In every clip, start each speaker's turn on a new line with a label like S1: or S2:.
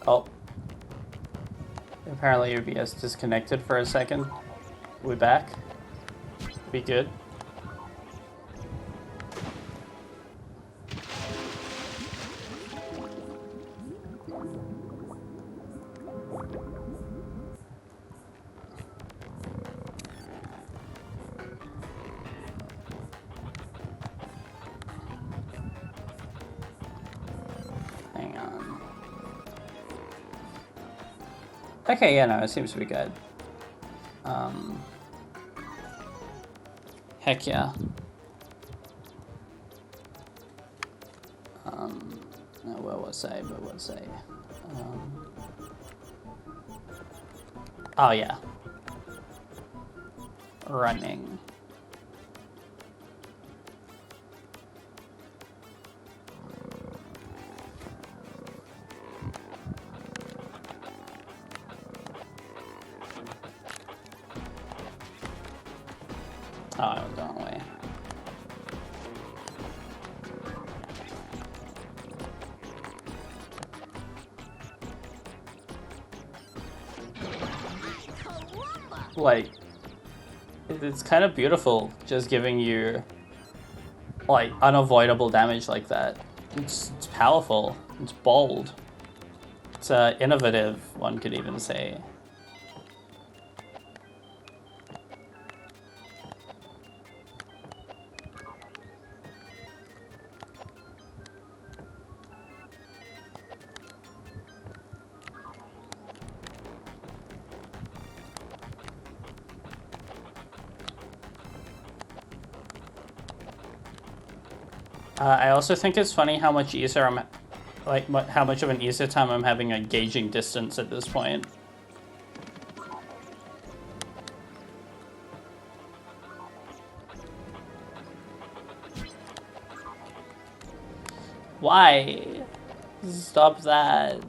S1: Oh. Apparently OBS disconnected for a second. We're back. We good? Hang on. Okay, yeah, no, it seems to be good. Heck yeah. No, where was I? Oh yeah. Running. Oh, I went the wrong way. Like, it's kind of beautiful just giving you like unavoidable damage like that. It's powerful. It's bold. It's innovative, one could even say. I also think it's funny how much easier I'm, like, how much of an easier time I'm having at gauging distance at this point. Why? Stop that.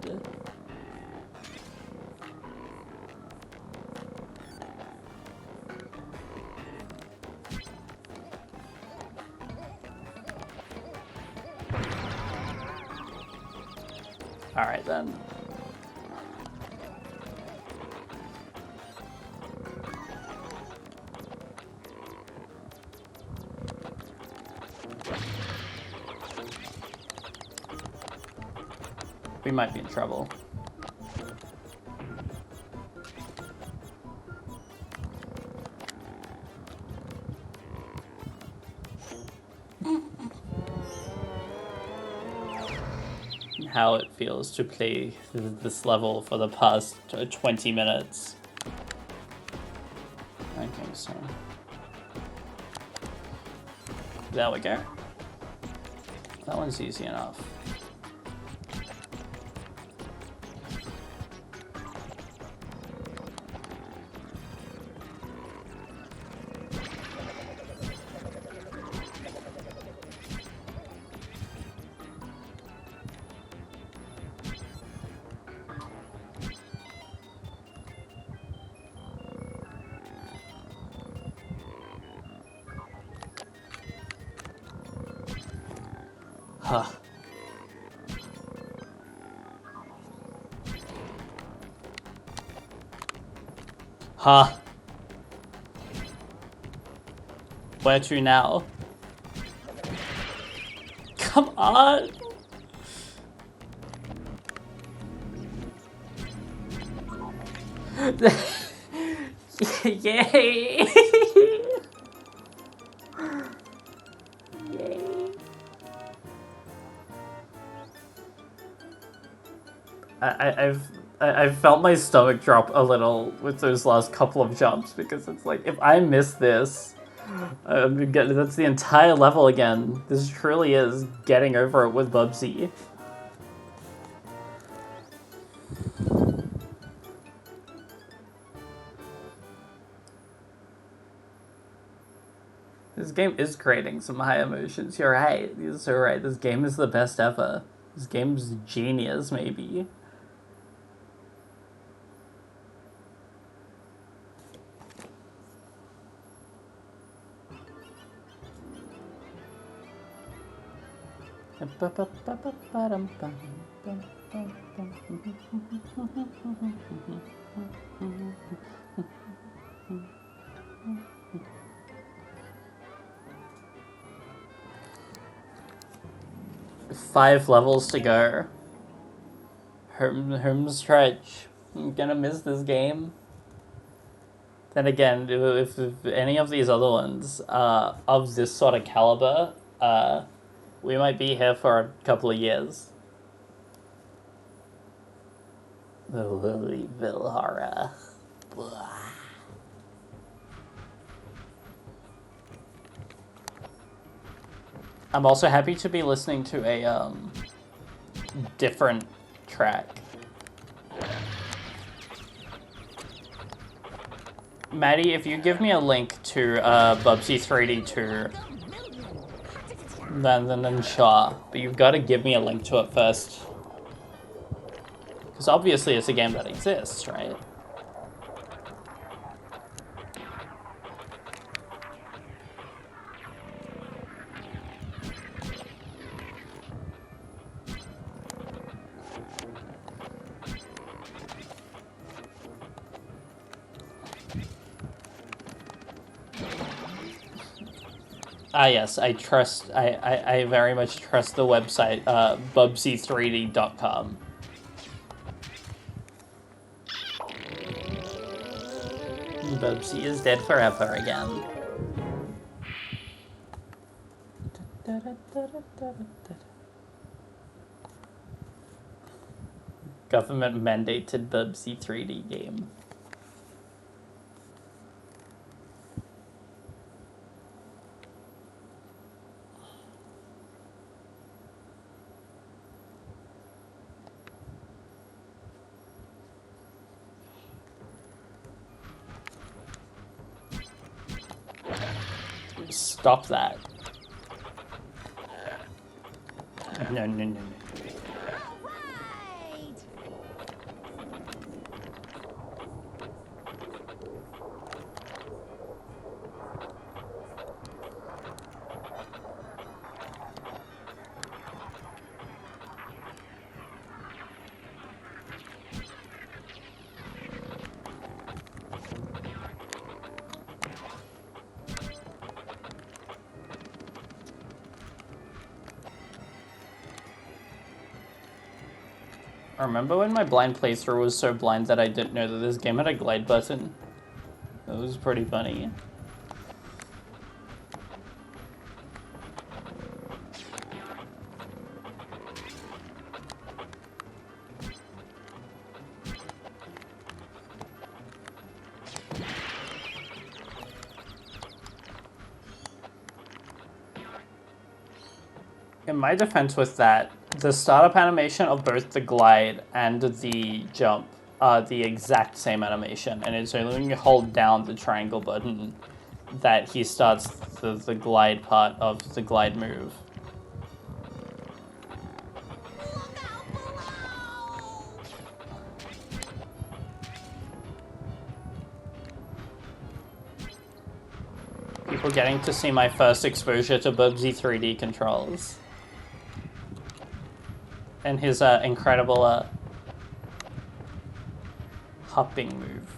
S1: Alright then. We might be in trouble. How it feels to play this level for the past 20 minutes. Okay, so there we go. That one's easy enough. Huh. Huh. Where to now? Come on! Yay! I've felt my stomach drop a little with those last couple of jumps because it's like, if I miss this, that's the entire level again. This truly is getting over it with Bubsy. This game is creating some high emotions. You're right. You're so right. This game is the best ever. This game's genius, maybe. 5 levels to go. Home stretch. I'm gonna miss this game. Then again, if any of these other ones are of this sort of caliber, we might be here for a couple of years. The Louisville horror. Blah. I'm also happy to be listening to a different track. Maddie, if you give me a link to Bubsy 3D2, then sure. But you've got to give me a link to it first. Because obviously it's a game that exists, right? Yes, I very much trust the website, bubsy3d.com. Bubsy is dead forever again. Government mandated Bubsy 3D game. Stop that. No. I remember when my blind playthrough was so blind that I didn't know that this game had a glide button. That was pretty funny. In my defense with that, the startup animation of both the glide and the jump are the exact same animation, and it's only when you hold down the triangle button that he starts the glide part of the glide move. People getting to see my first exposure to Bubsy 3D controls. And his incredible hopping move.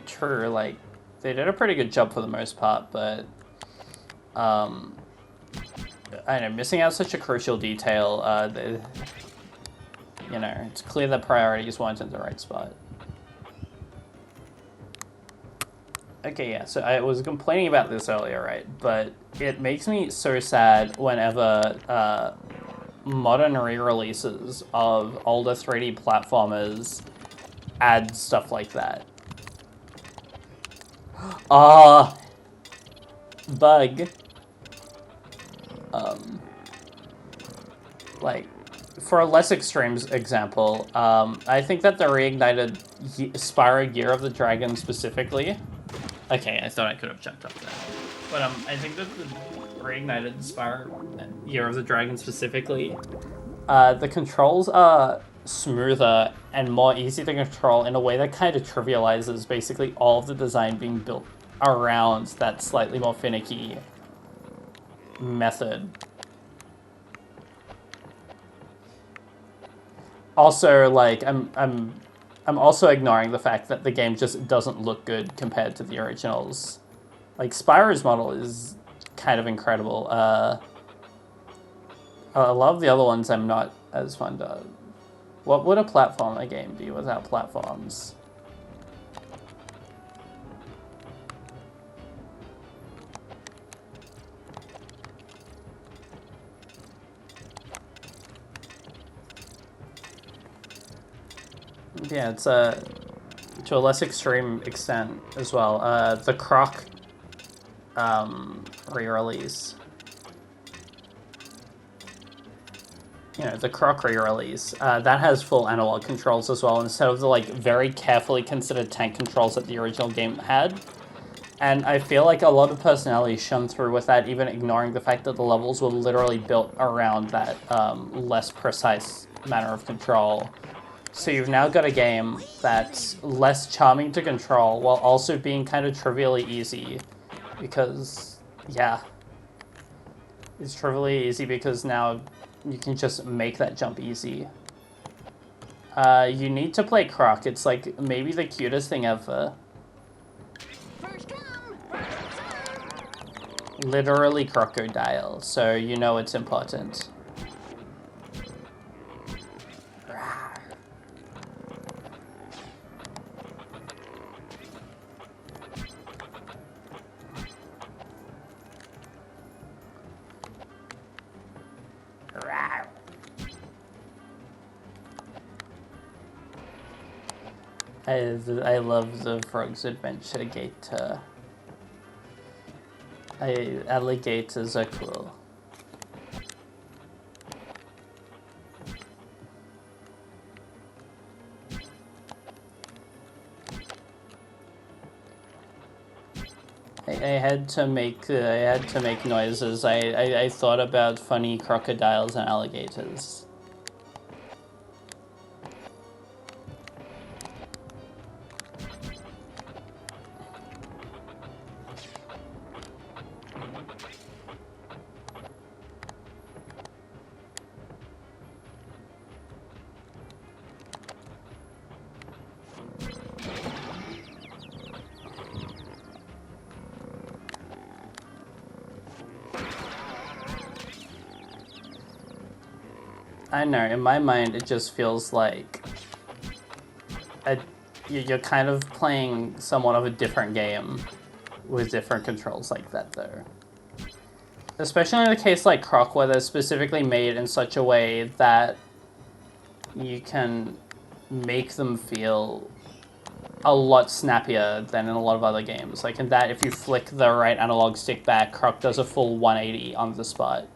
S1: True, like, they did a pretty good job for the most part, but I know, missing out such a crucial detail, you know, it's clear that priorities weren't in the right spot. Okay, yeah, so I was complaining about this earlier, right? But it makes me so sad whenever modern re-releases of older 3D platformers add stuff like that. Bug. Like, for a less extreme example, I think that the reignited Spyro Gear of the Dragon specifically... Okay, I thought I could have jumped up there. But I think that the reignited Spyro Gear of the Dragon specifically, the controls are smoother and more easy to control in a way that kind of trivializes basically all of the design being built around that slightly more finicky method. Also, like, I'm also ignoring the fact that the game just doesn't look good compared to the originals. Like, Spyro's model is kind of incredible. A lot of the other ones I'm not as fond of. What would a platformer game be without platforms? Yeah, it's to a less extreme extent as well. The Croc re-release. The Croc re-release, that has full analog controls as well, instead of the like very carefully considered tank controls that the original game had. And I feel like a lot of personality shone through with that, even ignoring the fact that the levels were literally built around that less precise manner of control. So you've now got a game that's less charming to control while also being kind of trivially easy. Because, yeah. It's trivially easy because now you can just make that jump easy. You need to play Croc. It's like maybe the cutest thing ever. Literally crocodile, so you know it's important. I love the Frog's Adventure Gator. Alligators are cool. I had to make noises. I thought about funny crocodiles and alligators. I know, in my mind, it just feels like you're kind of playing somewhat of a different game with different controls like that, though. Especially in a case like Croc, where they're specifically made in such a way that you can make them feel a lot snappier than in a lot of other games. Like in that, if you flick the right analog stick back, Croc does a full 180 on the spot.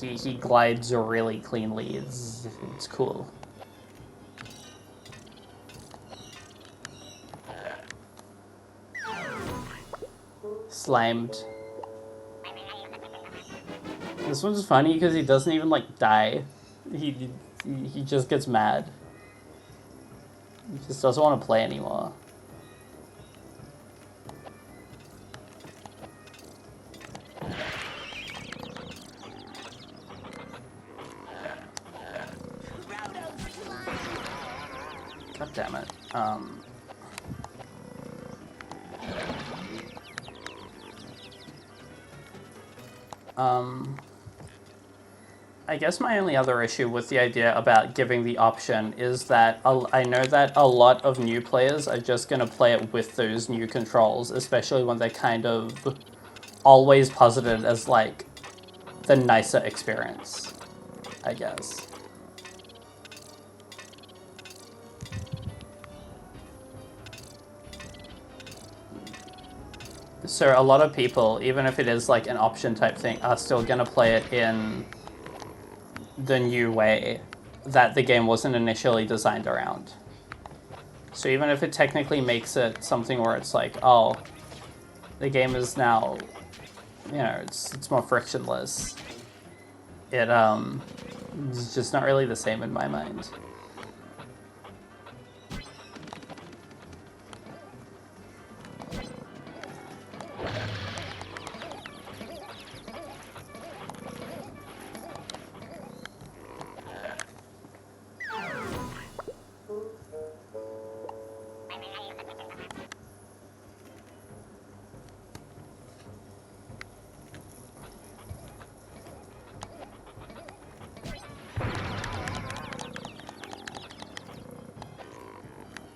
S1: He glides really cleanly. It's cool. Slimed. This one's funny because he doesn't even like die. He just gets mad. He just doesn't want to play anymore. God damn it. I guess my only other issue with the idea about giving the option is that I know that a lot of new players are just going to play it with those new controls, especially when they're kind of always posited as, like, the nicer experience, I guess. So a lot of people, even if it is like an option type thing, are still going to play it in the new way that the game wasn't initially designed around. So even if it technically makes it something where it's like, oh, the game is now, it's more frictionless, it's just not really the same in my mind.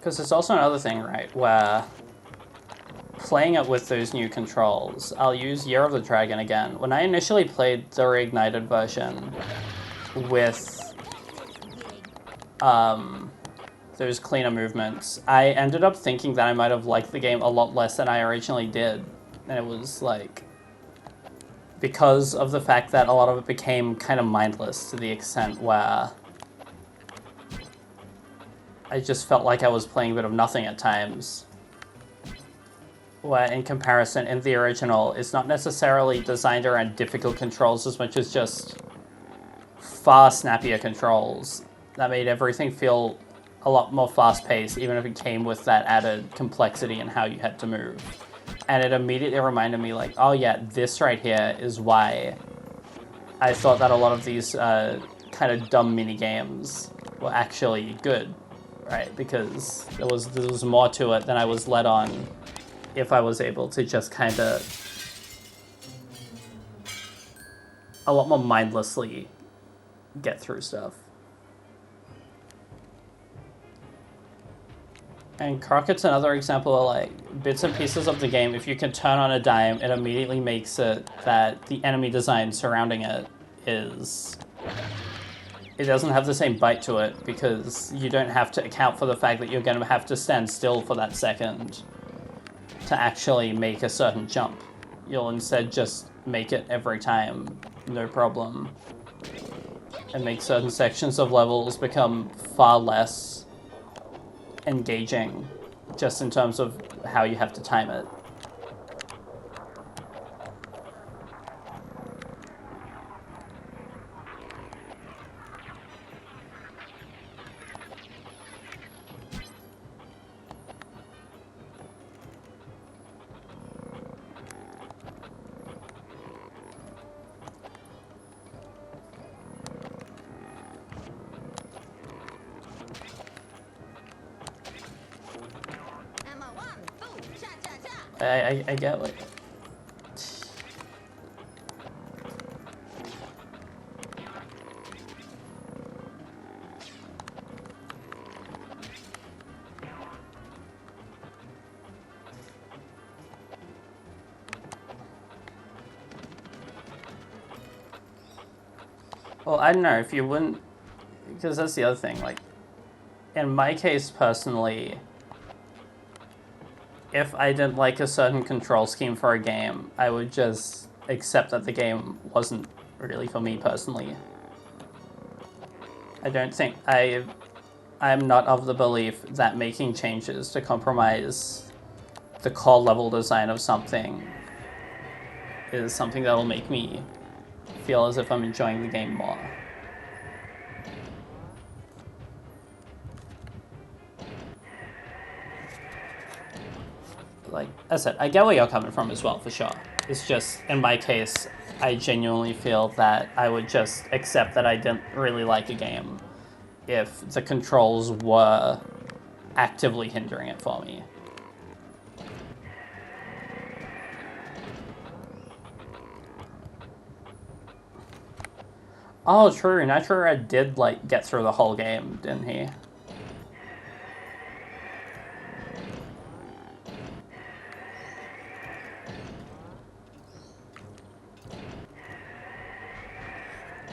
S1: Because there's also another thing, right, where playing it with those new controls, I'll use Year of the Dragon again. When I initially played the reignited version with those cleaner movements, I ended up thinking that I might have liked the game a lot less than I originally did. And it was like, because of the fact that a lot of it became kind of mindless to the extent where I just felt like I was playing a bit of nothing at times. Where in comparison, in the original, it's not necessarily designed around difficult controls as much as just far snappier controls that made everything feel a lot more fast-paced, even if it came with that added complexity in how you had to move. And it immediately reminded me, like, oh yeah, this right here is why I thought that a lot of these kind of dumb mini-games were actually good, right? Because there was more to it than I was led on if I was able to just kind of a lot more mindlessly get through stuff. And Crockett's another example of like bits and pieces of the game. If you can turn on a dime, it immediately makes it that the enemy design surrounding it doesn't have the same bite to it because you don't have to account for the fact that you're going to have to stand still for that second to actually make a certain jump. You'll instead just make it every time, no problem. And make certain sections of levels become far less engaging, just in terms of how you have to time it. I get what... Well, I don't know, if you wouldn't... Because that's the other thing, like... In my case, personally, if I didn't like a certain control scheme for a game, I would just accept that the game wasn't really for me personally. I don't think... I'm not of the belief that making changes to compromise the core level design of something is something that will make me feel as if I'm enjoying the game more. Like I said, I get where you're coming from as well, for sure. It's just, in my case, I genuinely feel that I would just accept that I didn't really like a game if the controls were actively hindering it for me. Oh, true. Nitro Red did, like, get through the whole game, didn't he?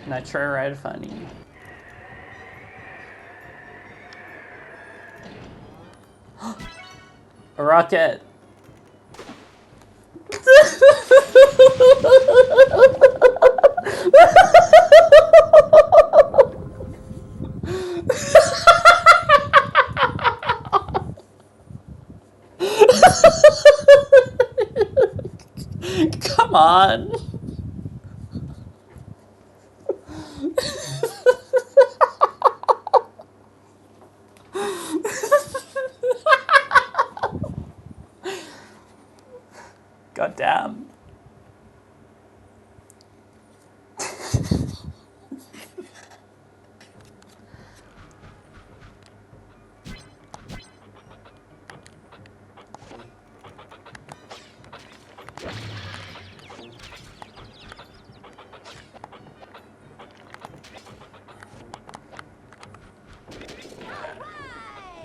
S1: Nitro Red funny. A rocket! Come on! God damn.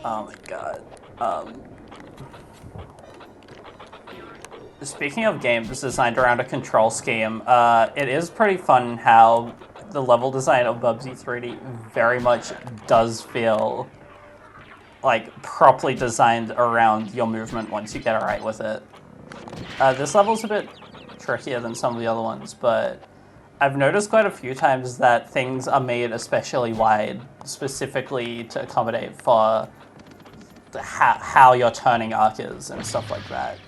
S1: Oh my god. Speaking of games designed around a control scheme, it is pretty fun how the level design of Bubsy 3D very much does feel like properly designed around your movement once you get it right with it. This level's a bit trickier than some of the other ones, but I've noticed quite a few times that things are made especially wide, specifically to accommodate for how your turning arc is and stuff like that.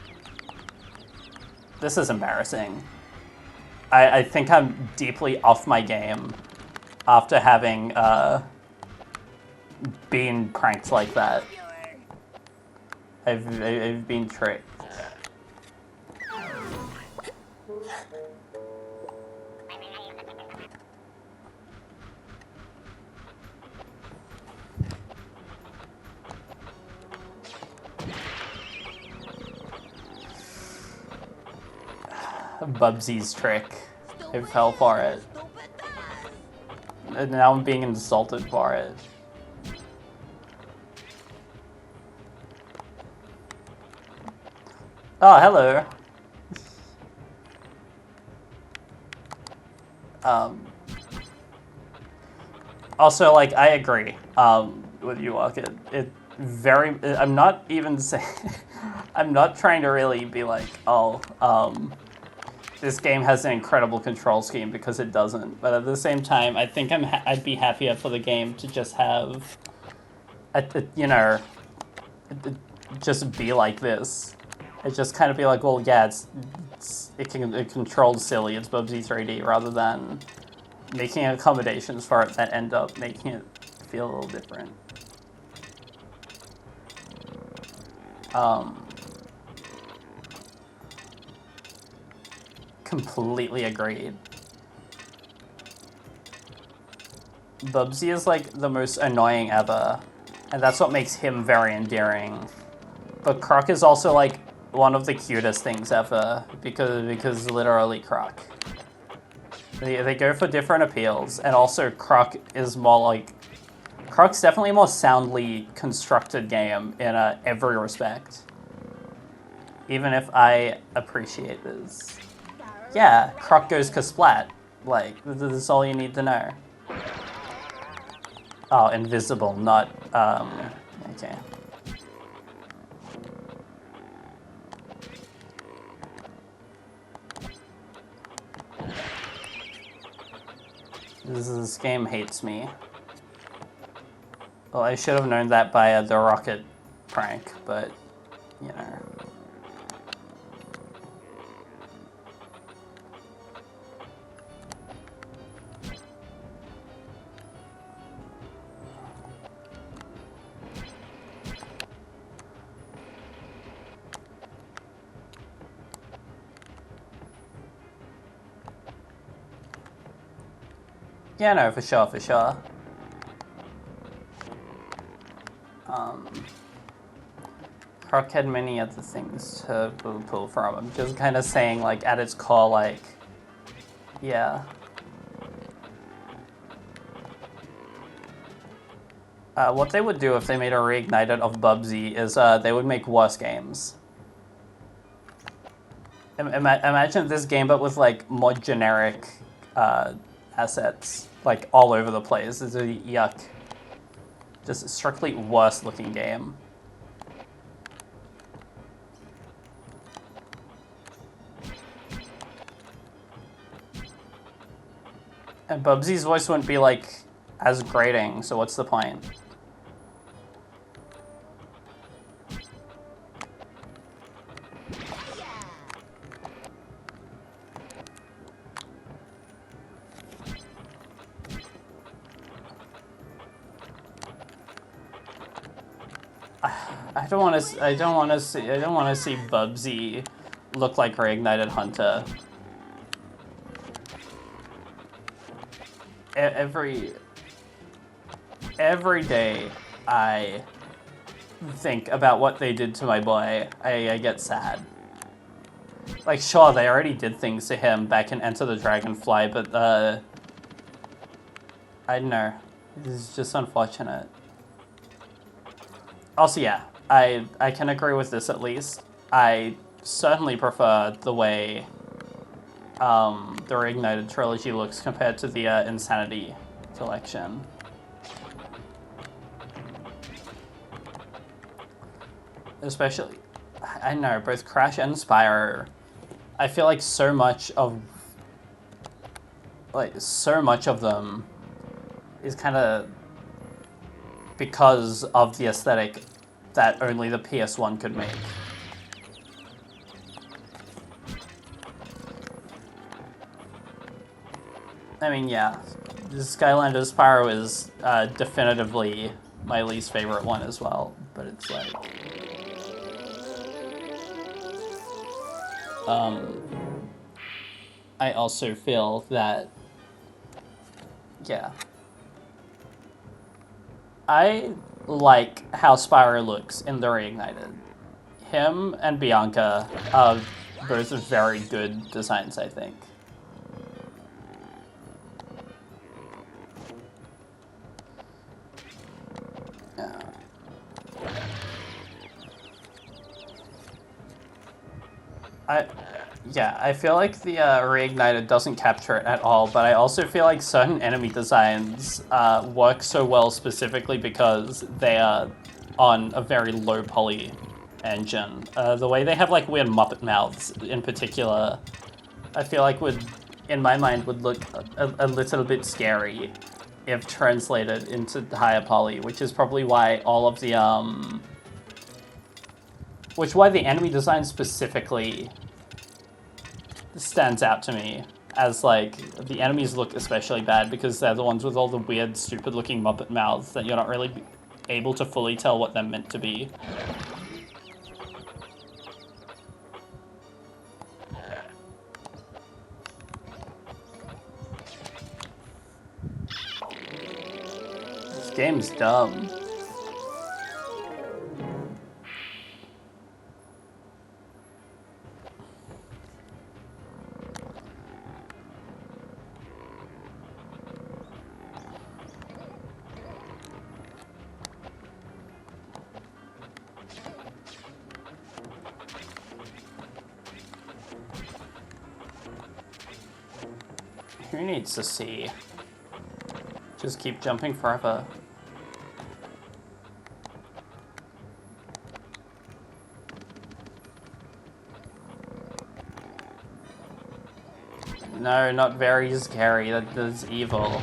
S1: This is embarrassing. I think I'm deeply off my game after having been pranked like that. I've been tricked. Bubsy's trick. I fell for it. And now I'm being insulted for it. Oh, hello. Also, like, I agree with you, Walker. I'm not even saying... I'm not trying to really be like, oh, this game has an incredible control scheme, because it doesn't. But at the same time, I think I'd be happier for the game to just have, just be like this. It just kind of be like, well, yeah, it controls silly. It's Bubsy 3D, rather than making accommodations for it that end up making it feel a little different. Completely agreed. Bubsy is like the most annoying ever, and that's what makes him very endearing. But Croc is also like one of the cutest things ever, because literally Croc. They go for different appeals, and also Croc is more like... Croc's definitely a more soundly constructed game in every respect. Even if I appreciate this. Yeah, Croc goes kasplat. Like, that's all you need to know. Oh, invisible, not, okay. This game hates me. Well, I should have known that by the rocket prank, but, you know. Yeah, no, for sure, for sure. Croc had many other things to pull from. I'm just kind of saying, like, at its core, like, yeah. What they would do if they made a reignited of Bubsy is they would make worse games. Imagine this game, but with, like, more generic assets, like, all over the place. It's a yuck. Just a strictly worse looking game. And Bubsy's voice wouldn't be, like, as grating, so what's the point? I don't want to see Bubsy look like reignited Hunter. Every day I think about what they did to my boy, I get sad. Like, sure, they already did things to him back in Enter the Dragonfly, but I don't know. This is just unfortunate. Also, yeah, I can agree with this at least. I certainly prefer the way the Reignited trilogy looks compared to the Insanity collection. Especially, I don't know, both Crash and Spyro, I feel like so much of them is kind of because of the aesthetic that only the PS1 could make. I mean, yeah, Skylanders Spyro is definitively my least favorite one as well, but it's like... I also feel that, yeah, I like how Spyro looks in the Reignited. Him and Bianca are both very good designs, I think. I feel like the Reignited doesn't capture it at all, but I also feel like certain enemy designs work so well specifically because they are on a very low poly engine. The way they have like weird Muppet mouths in particular, I feel like in my mind, would look a little bit scary if translated into higher poly, which is probably why all of the enemy design specifically stands out to me as, like, the enemies look especially bad because they're the ones with all the weird, stupid-looking Muppet mouths that you're not really able to fully tell what they're meant to be. This game's dumb. Who needs to see? Just keep jumping forever. No, not very scary. That's evil.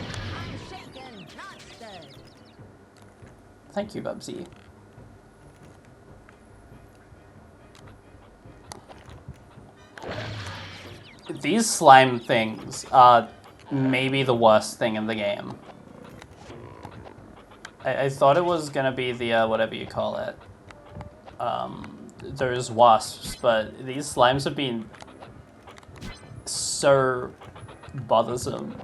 S1: Thank you, Bubsy. These slime things are maybe the worst thing in the game. I thought it was gonna be the, whatever you call it. Those wasps, but these slimes have been so bothersome.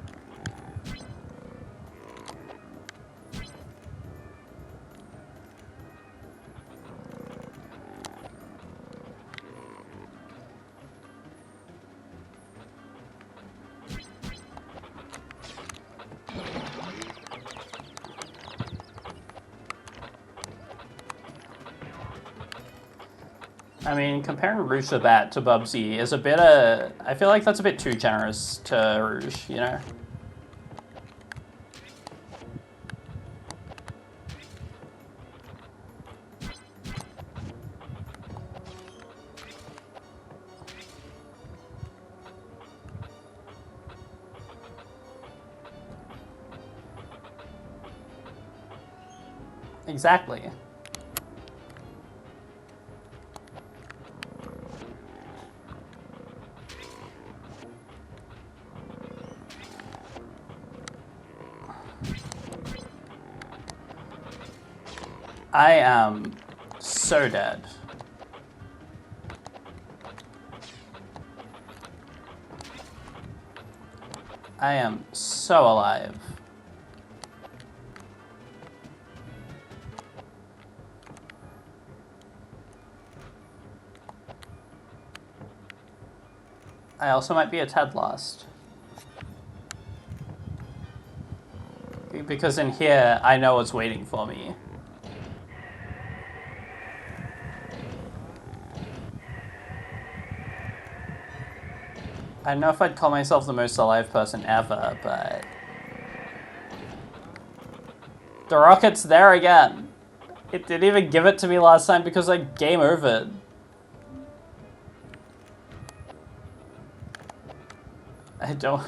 S1: I mean, comparing Rouge the Bat to Bubsy is a bit, I feel like that's a bit too generous to Rouge, you know? Exactly. I am so dead. I am so alive. I also might be a tad lost. Because in here, I know what's waiting for me. I don't know if I'd call myself the most alive person ever, but... The rocket's there again! It didn't even give it to me last time because I game overed. I don't...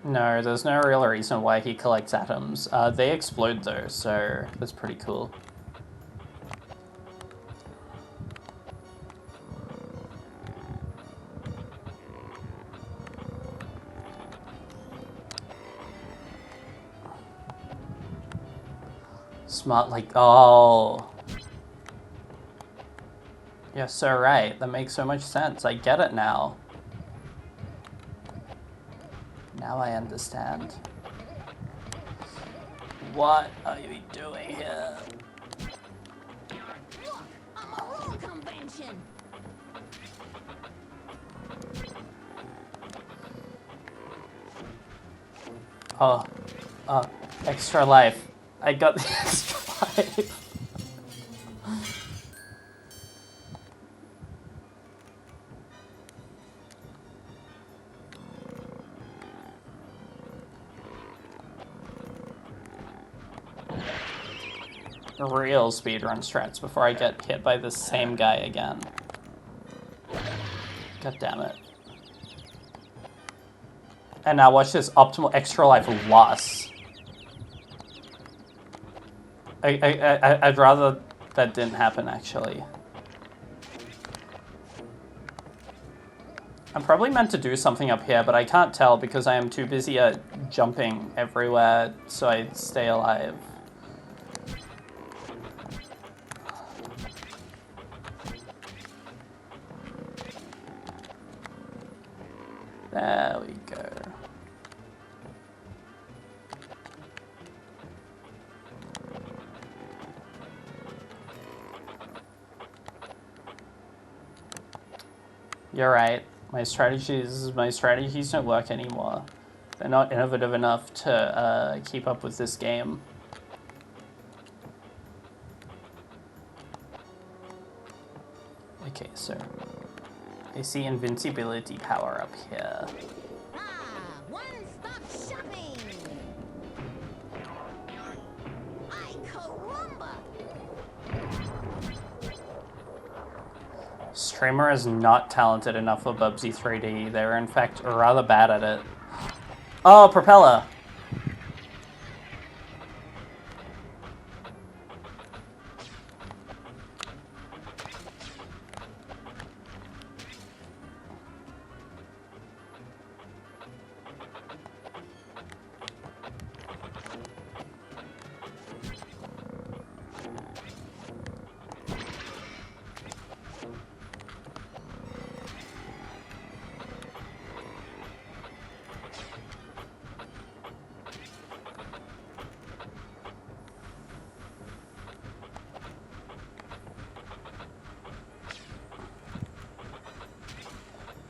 S1: No, there's no real reason why he collects atoms. They explode though, so that's pretty cool. Smart, like, oh. You're so right. That makes so much sense. I get it now. Now I understand. What are you doing here?
S2: Look, I'm a rule convention.
S1: Oh, extra life. I got the extra life. Real speedrun strats before I get hit by the same guy again. God damn it. And now watch this optimal extra life loss. I'd rather that didn't happen, actually. I'm probably meant to do something up here, but I can't tell because I am too busy at jumping everywhere so I stay alive. There we go. You're right. My strategies don't work anymore. They're not innovative enough to keep up with this game. Okay, so I see invincibility power up here.
S2: One-stop shopping. Ay, caramba.
S1: Streamer is not talented enough for Bubsy 3D. They're in fact rather bad at it. Oh, propeller!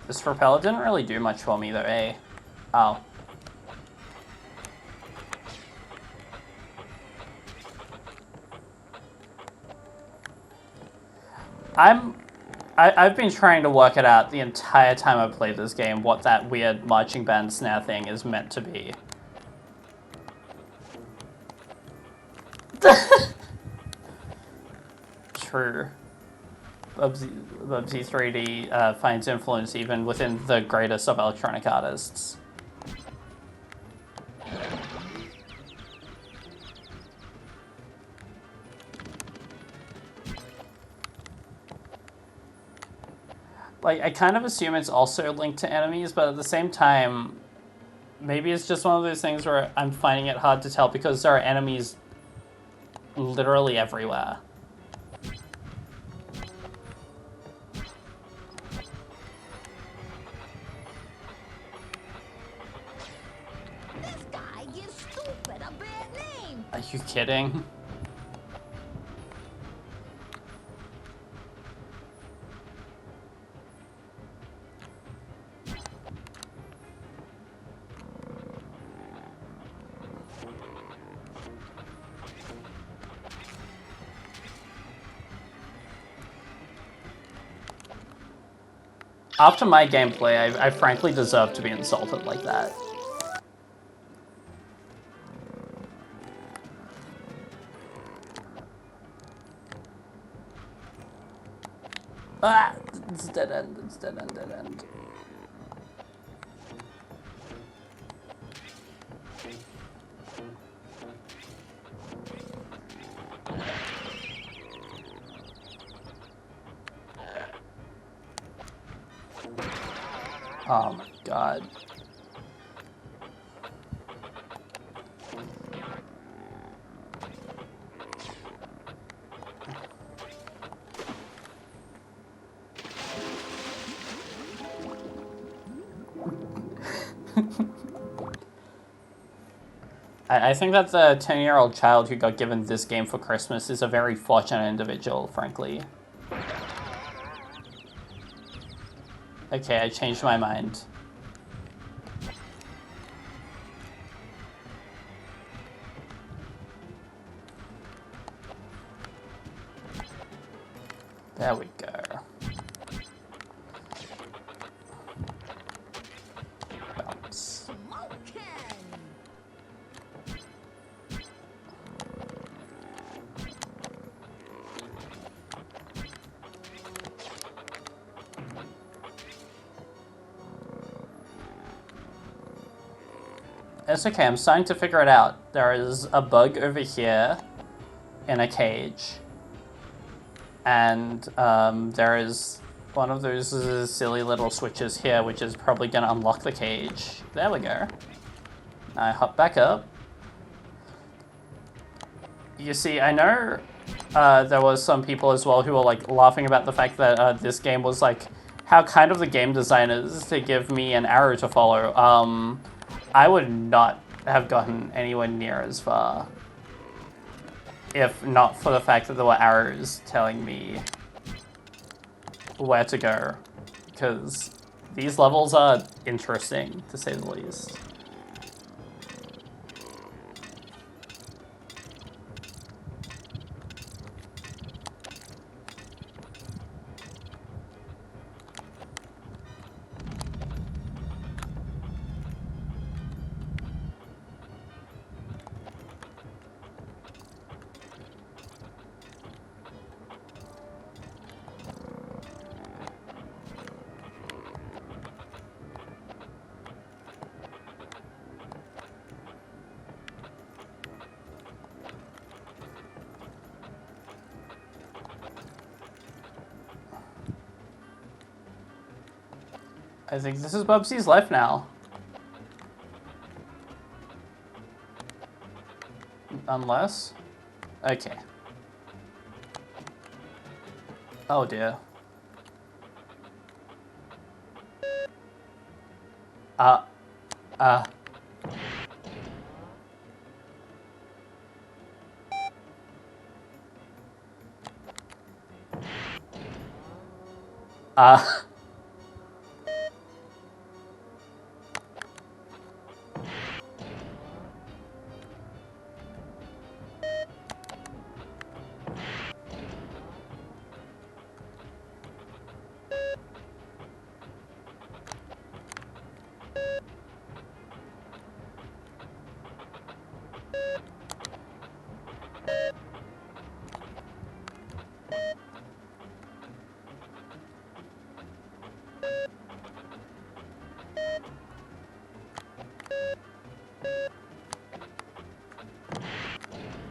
S1: This propeller didn't really do much for me though, eh? Oh. I've been trying to work it out the entire time I've played this game, what that weird marching band snare thing is meant to be. True. Bubsy 3D finds influence even within the greatest of electronic artists. Like, I kind of assume it's also linked to enemies, but at the same time, maybe it's just one of those things where I'm finding it hard to tell because there are enemies literally everywhere. kidding? After my gameplay, I frankly deserve to be insulted like that. Ah! It's dead end, it's dead end, dead end. Oh my god. I think that the 10-year-old child who got given this game for Christmas is a very fortunate individual, frankly. Okay, I changed my mind. There we go. Bounce. It's okay, I'm starting to figure it out. There is a bug over here in a cage. And there is one of those silly little switches here, which is probably going to unlock the cage. There we go. I hop back up. You see, I know there was some people as well who were like laughing about the fact that this game was like, how kind of the game designers to give me an arrow to follow. I would not have gotten anywhere near as far if not for the fact that there were arrows telling me where to go, because these levels are interesting, to say the least. I think this is Bubsy's life now. Unless... Okay. Oh dear. Uh... Uh...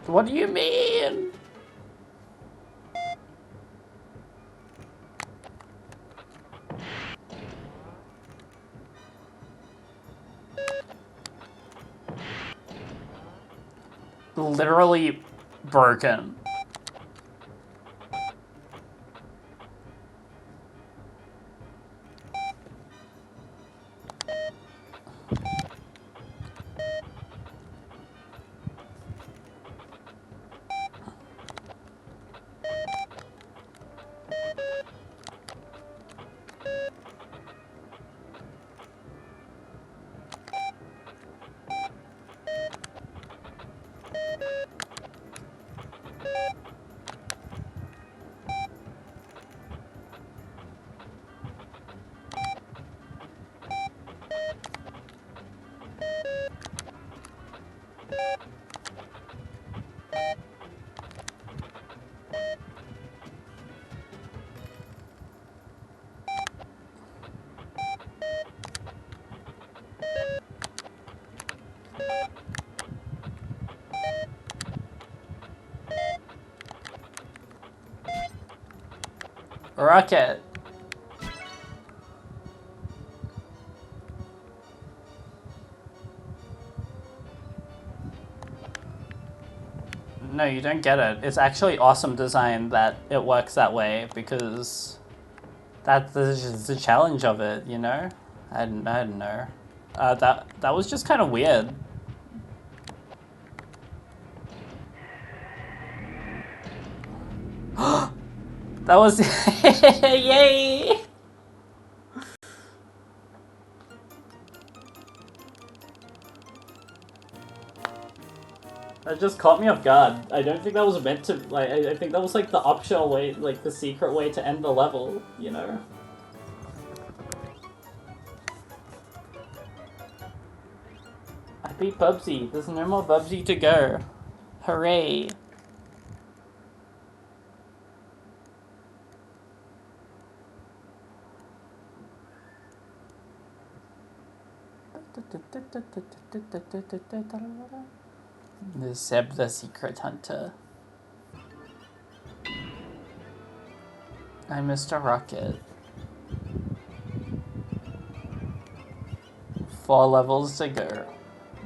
S1: What do you mean? Literally broken. Rocket. No, you don't get it. It's actually awesome design that it works that way because that's the challenge of it, you know? I don't know. That was just kind of weird. That was yay! That just caught me off guard. I don't think that was meant to, like, I think that was like the optional way, like the secret way to end the level, you know? I beat Bubsy. There's no more Bubsy to go. Hooray. The Zeb the Secret Hunter. I'm Mr. Rocket. 4 levels to go.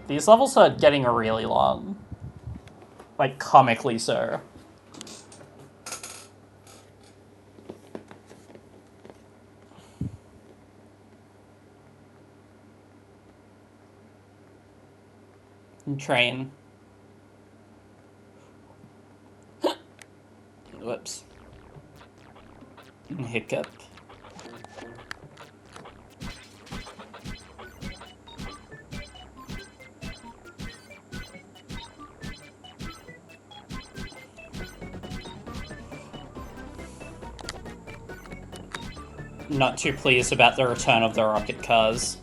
S1: These levels are getting really long. Like, comically so. Train. Whoops. Hiccup. Not too pleased about the return of the rocket cars.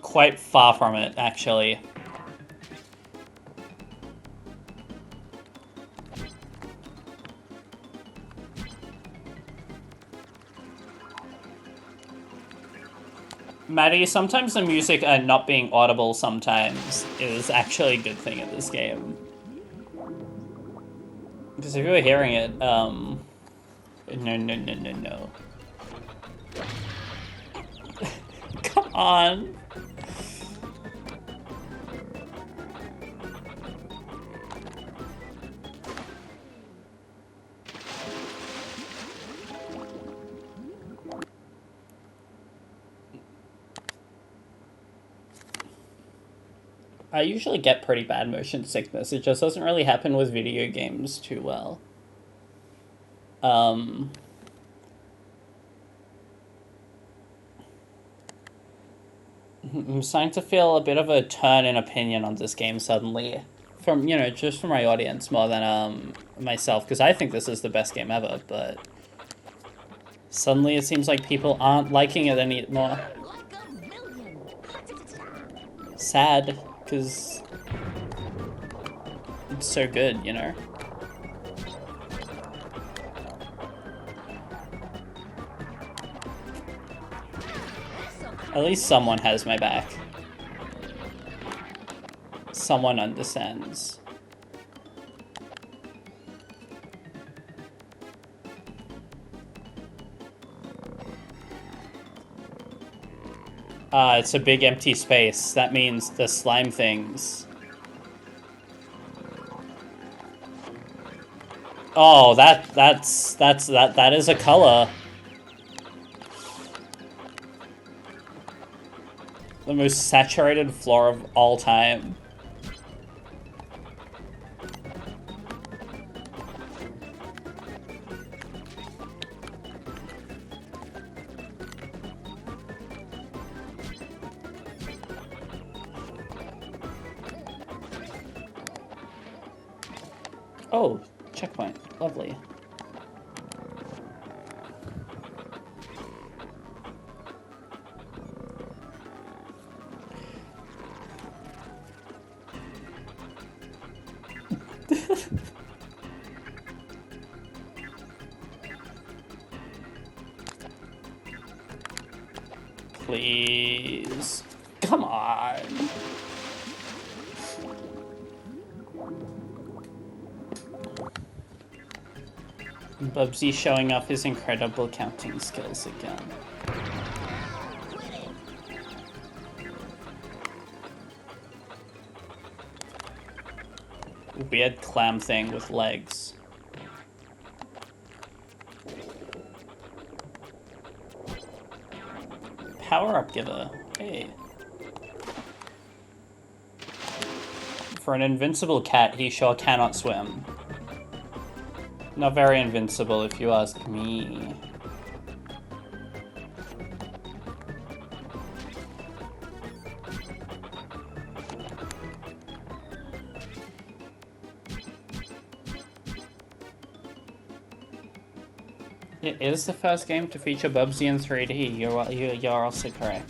S1: Quite far from it, actually. Maddie, sometimes the music not being audible sometimes is actually a good thing in this game. Because if you were hearing it, no. Come on. I usually get pretty bad motion sickness. It just doesn't really happen with video games too well. I'm starting to feel a bit of a turn in opinion on this game suddenly. From, you know, just from my audience more than myself, because I think this is the best game ever, but suddenly it seems like people aren't liking it anymore. Sad. Because it's so good, you know? At least someone has my back. Someone understands. It's a big empty space. That means the slime things. Oh, that is a color. The most saturated floor of all time. Oh, checkpoint. Lovely. Please. Come on. Bubsy showing off his incredible counting skills again. Weird clam thing with legs. Power-up giver. Hey. For an invincible cat, he sure cannot swim. Not very invincible, if you ask me. It is the first game to feature Bubsy in 3D. You're also correct.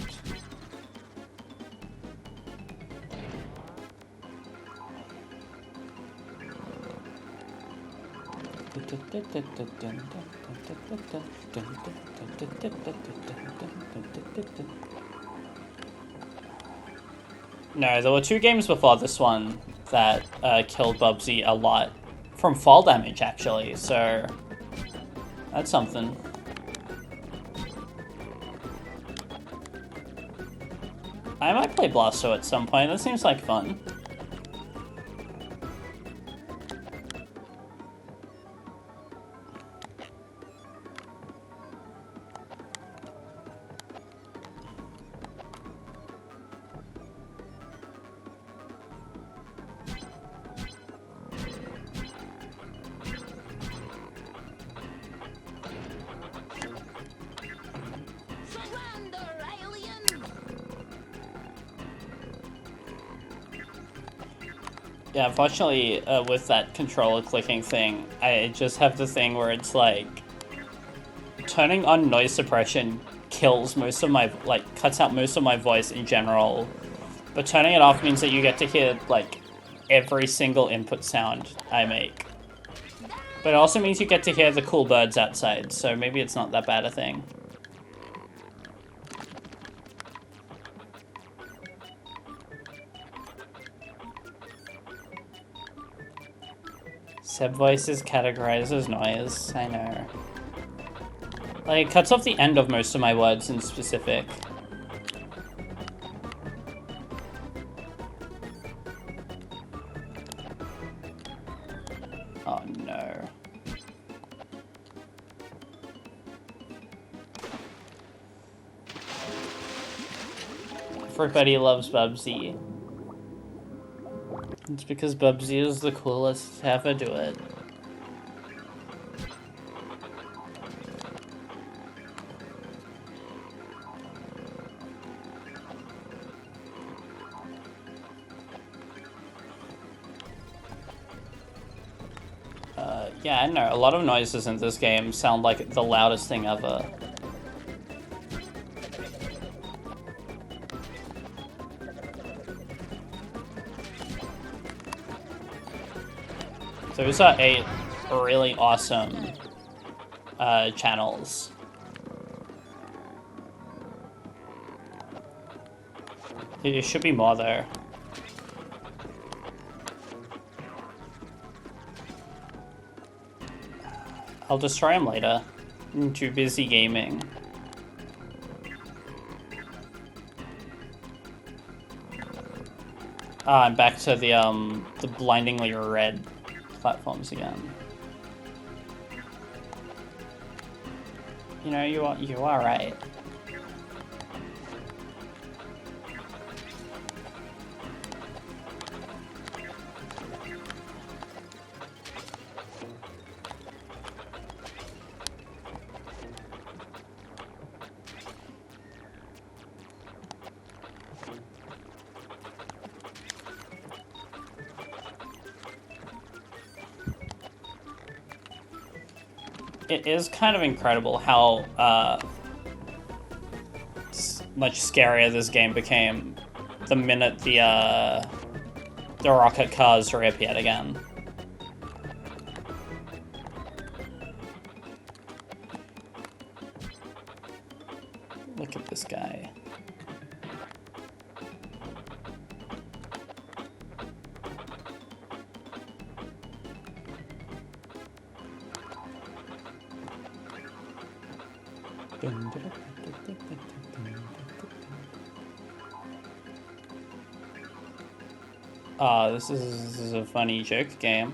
S1: No, there were 2 games before this one that killed Bubsy a lot from fall damage, actually, so that's something. I might play Blasto at some point. That seems like fun. Yeah, unfortunately, with that controller clicking thing, I just have the thing where it's like turning on noise suppression kills most of my, like, cuts out most of my voice in general, but turning it off means that you get to hear, like, every single input sound I make. But it also means you get to hear the cool birds outside, so maybe it's not that bad a thing. Seb voice is categorized as noise, I know. Like, it cuts off the end of most of my words in specific. Oh no. Everybody loves Bubsy. It's because Bubsy is the coolest to ever do it. Yeah, I know. A lot of noises in this game sound like the loudest thing ever. Those are 8 really awesome channels. There should be more there. I'll destroy him later. I'm too busy gaming. Ah, I'm back to the blindingly red platforms again. You know, you are right. It is kind of incredible how much scarier this game became the minute the rocket cars reappeared again. Look at this guy. Oh, this is a funny joke game.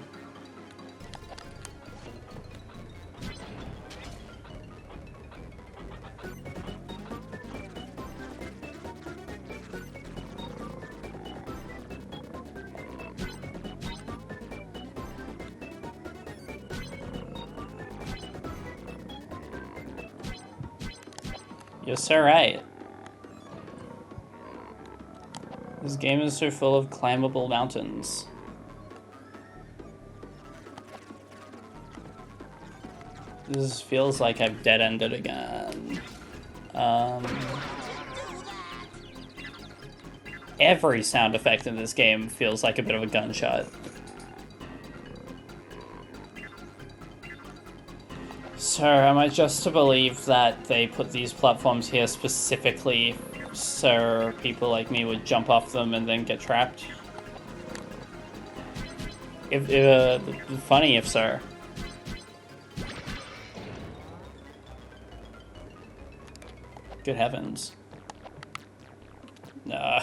S1: You're so right. This game is so full of climbable mountains. This feels like I've dead-ended again. Every sound effect in this game feels like a bit of a gunshot. So, am I just to believe that they put these platforms here specifically so people like me would jump off them and then get trapped? Funny if so. Good heavens. No.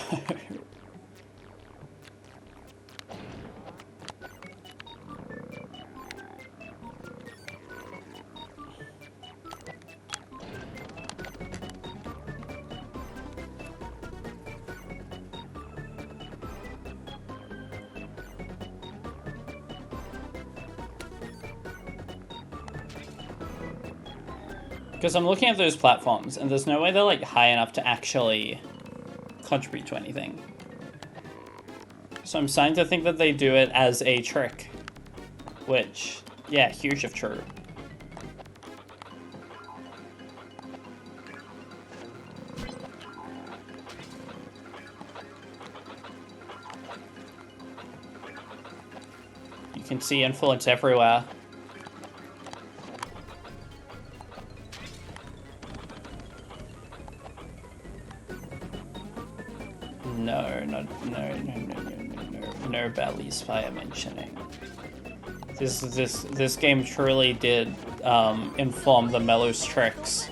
S1: Because I'm looking at those platforms, and there's no way they're, like, high enough to actually contribute to anything. So I'm starting to think that they do it as a trick. Which, yeah, huge if true. You can see influence everywhere. No bellies fire mentioning. This game truly did inform the Mellows tricks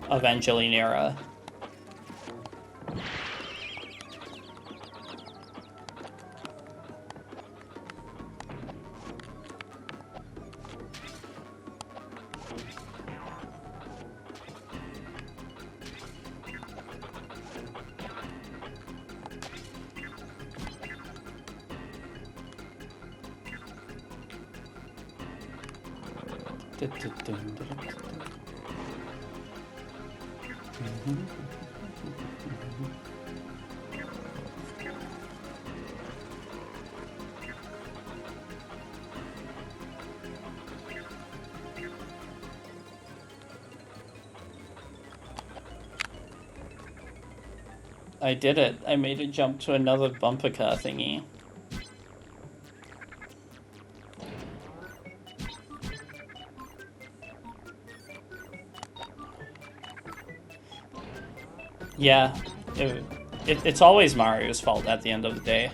S1: of Angelinera. I did it. I made it jump to another bumper car thingy. Yeah, it's always Mario's fault at the end of the day.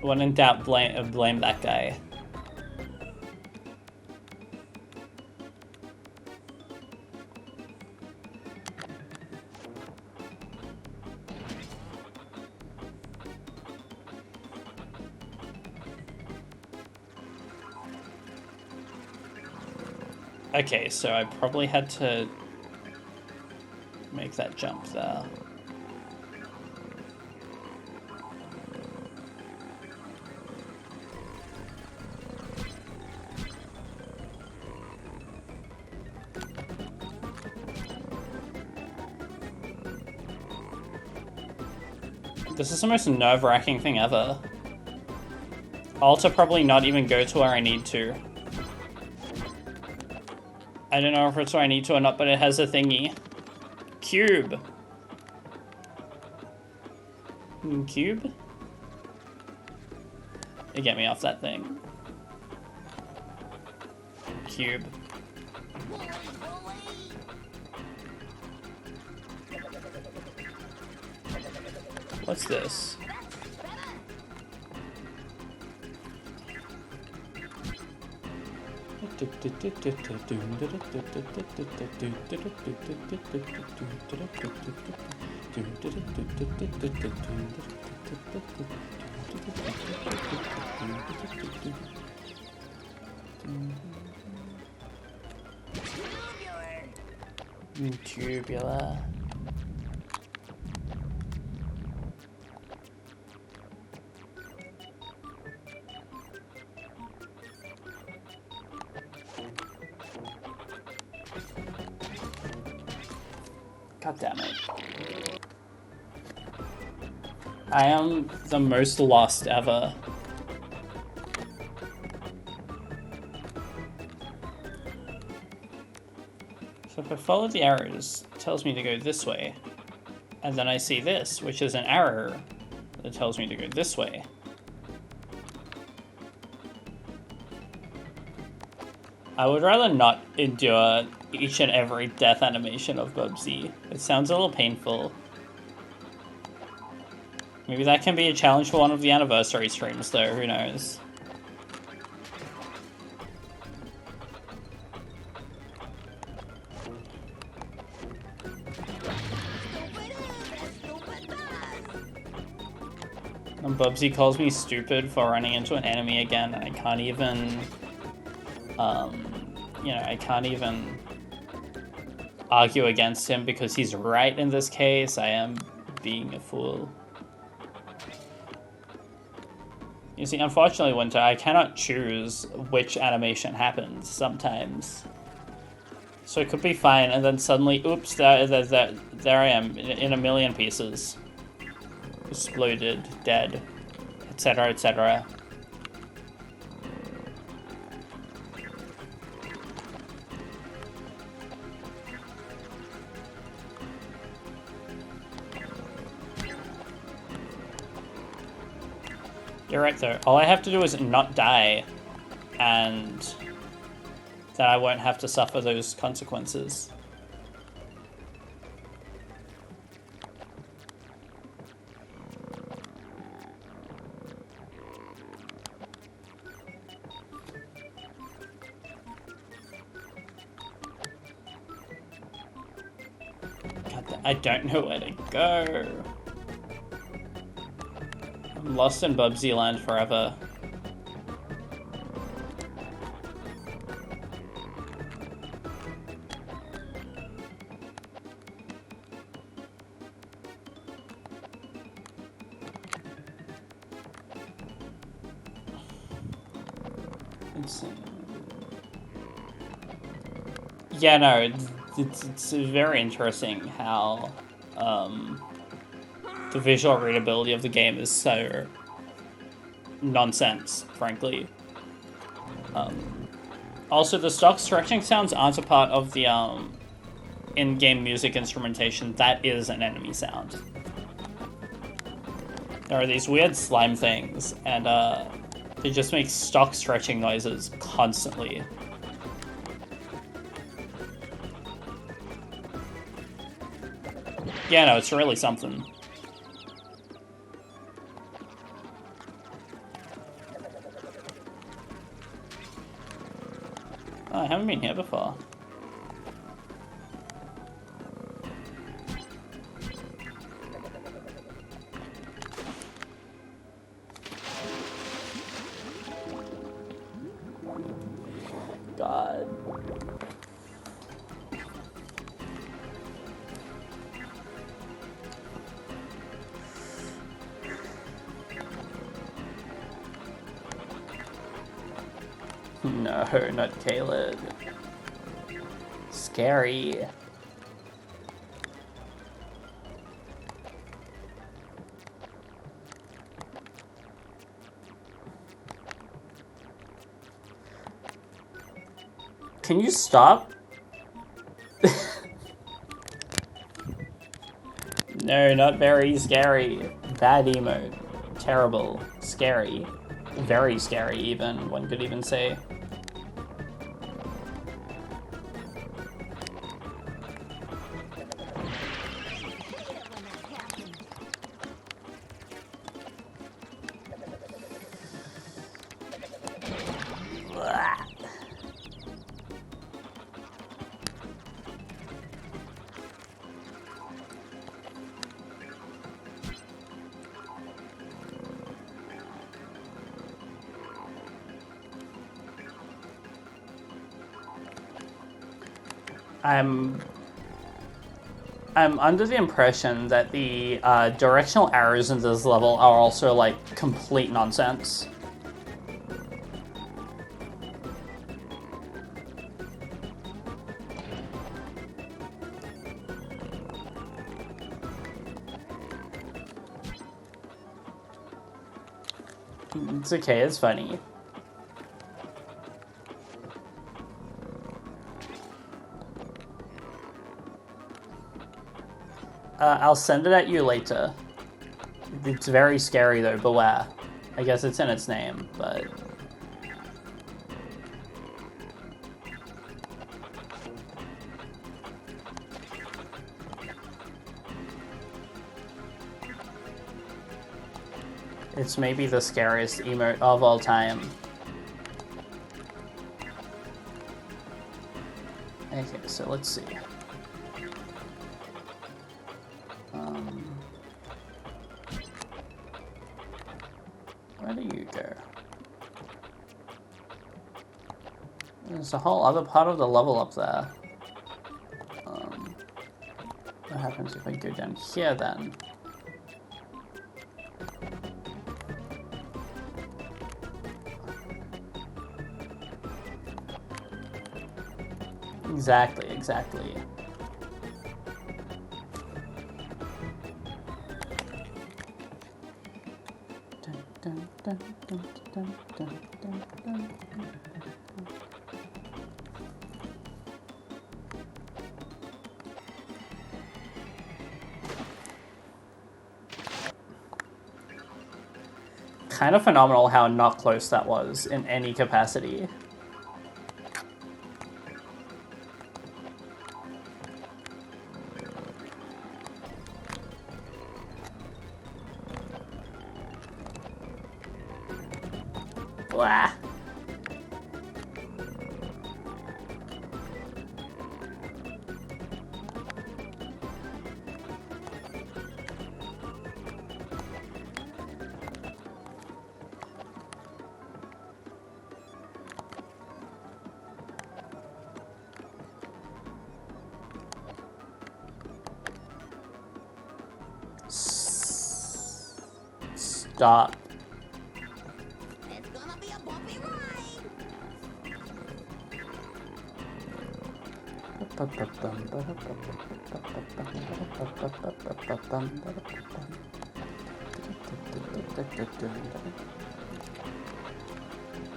S1: When in doubt, blame that guy. Okay, so I probably had to make that jump there. This is the most nerve-wracking thing ever. I'll to probably not even go to where I need to. I don't know if it's where I need to or not, but it has a thingy. Cube. Cube? It get me off that thing. Cube. What's this? Tubular. God damn it. I am the most lost ever. So if I follow the arrows, it tells me to go this way. And then I see this, which is an arrow that tells me to go this way. I would rather not endure each and every death animation of Bubsy. It sounds a little painful. Maybe that can be a challenge for one of the anniversary streams though, who knows. And Bubsy calls me stupid for running into an enemy again, and I can't even, you know, I can't even argue against him because he's right in this case. I am being a fool. You see, unfortunately, Winter, I cannot choose which animation happens sometimes. So it could be fine, and then suddenly, oops, there I am, in a million pieces. Exploded, dead, etc., etc. You're right though, all I have to do is not die, and then I won't have to suffer those consequences. God, I don't know where to go. I'm lost in Bubsy land forever. Yeah, no, it's very interesting how the visual readability of the game is so nonsense, frankly. Also, the stock stretching sounds aren't a part of the in-game music instrumentation. That is an enemy sound. There are these weird slime things, and they just make stock stretching noises constantly. Yeah, no, it's really something. Oh, I haven't been here before. God. No, not Caleb. Scary. Can you stop? No, not very scary. Bad emote. Terrible. Scary. Very scary, even, one could even say. I'm under the impression that the directional arrows in this level are also like complete nonsense. It's okay, it's funny. I'll send it at you later. It's very scary though, beware. I guess it's in its name, but... It's maybe the scariest emote of all time. Okay, so let's see. Where do you go? There's a whole other part of the level up there. What happens if I go down here then? Exactly, exactly. Dun, dun, dun, dun, dun, dun, dun. Kind of phenomenal how not close that was in any capacity. Wah. Stop.
S2: It's gonna be a bumpy ride.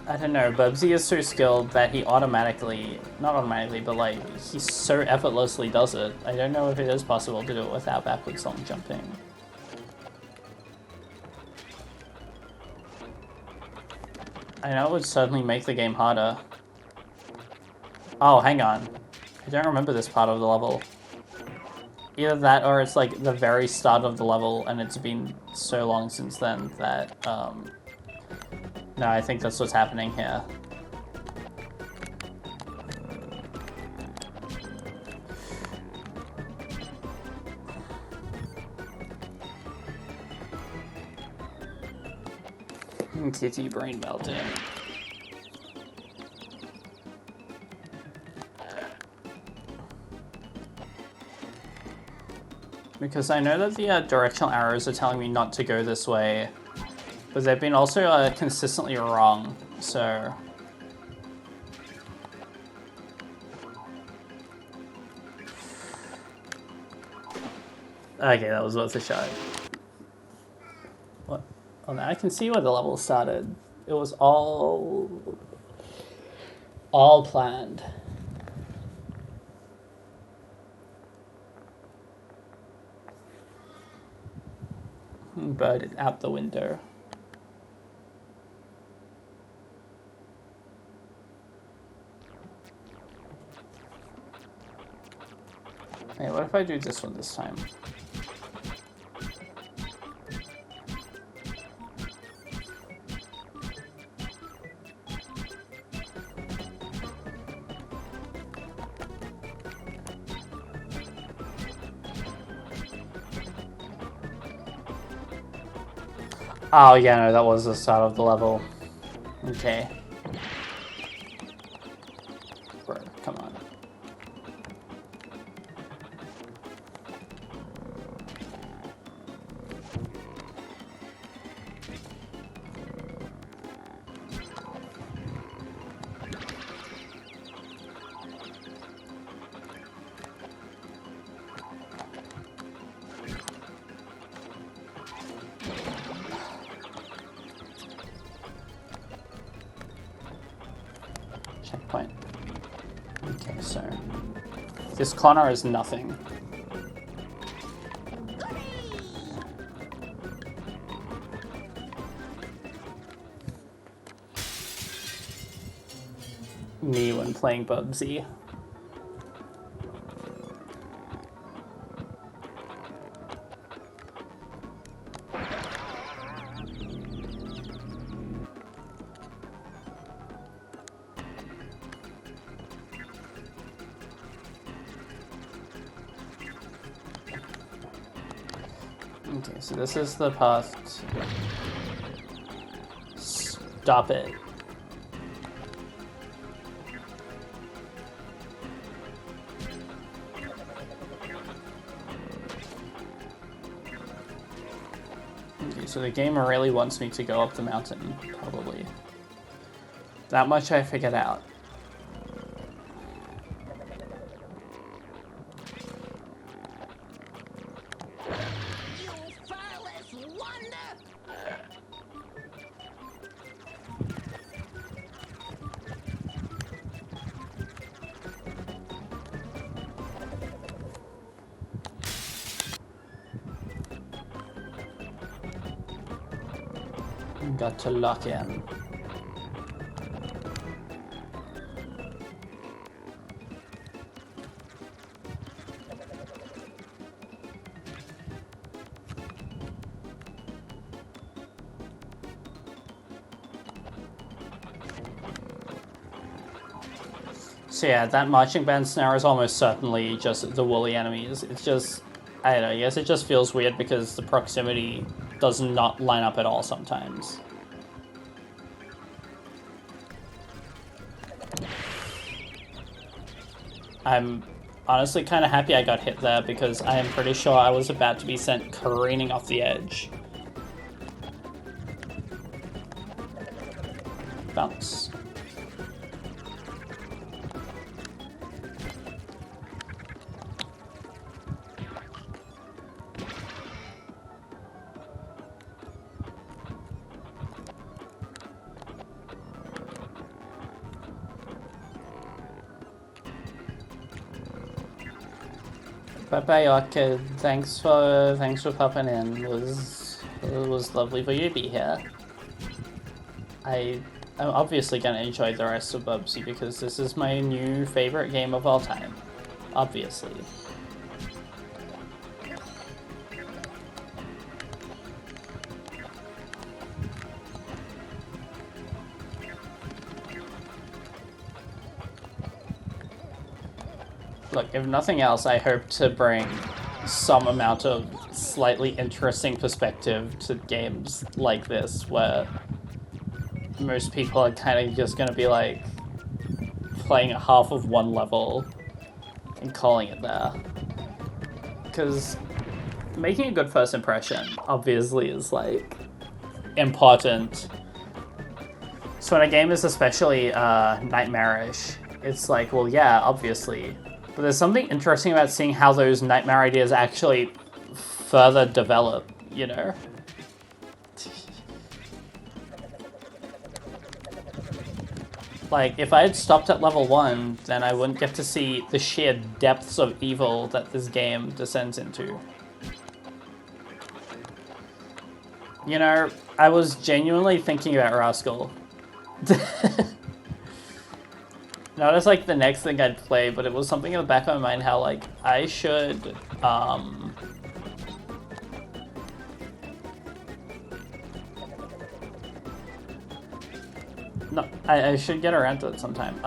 S1: I don't know, Bubsy is so skilled that he automatically, not automatically, but like, he so effortlessly does it. I don't know if it is possible to do it without backwards long jumping. I know it would certainly make the game harder. Oh, hang on. I don't remember this part of the level. Either that or it's like the very start of the level and it's been so long since then that, no, I think that's what's happening here. Kitty brain melting. Because I know that the directional arrows are telling me not to go this way, but they've been also consistently wrong, so... Okay, that was worth a shot. What? Oh, now I can see where the level started. It was all planned. Bird out the window. Hey, what if I do this one this time? Oh, yeah, no, that was the start of the level. Okay. Bro, come on. point. Okay, so this corner is nothing. Me when playing Bubsy. Okay, so this is the path. Stop it. Okay, so the game really wants me to go up the mountain, probably. That much I figured out. Got to lock in. So yeah, that marching band snare is almost certainly just the woolly enemies. It's just, I don't know, I guess it just feels weird because the proximity does not line up at all sometimes. I'm honestly kind of happy I got hit there because I am pretty sure I was about to be sent careening off the edge. Bounce. Bye-bye, Orchid. Thanks for popping in. It was lovely for you to be here. I'm obviously gonna enjoy the rest of Bubsy because this is my new favorite game of all time. Obviously. Look, if nothing else, I hope to bring some amount of slightly interesting perspective to games like this, where most people are kind of just going to be like playing half of one level and calling it there. Because making a good first impression, obviously, is like important. So when a game is especially nightmarish, it's like, well, yeah, obviously. But there's something interesting about seeing how those nightmare ideas actually further develop, you know? Like, if I had stopped at level 1, then I wouldn't get to see the sheer depths of evil that this game descends into. You know, I was genuinely thinking about Rascal. Not as, like, the next thing I'd play, but it was something in the back of my mind how, like, I should, no, I should get around to it sometime.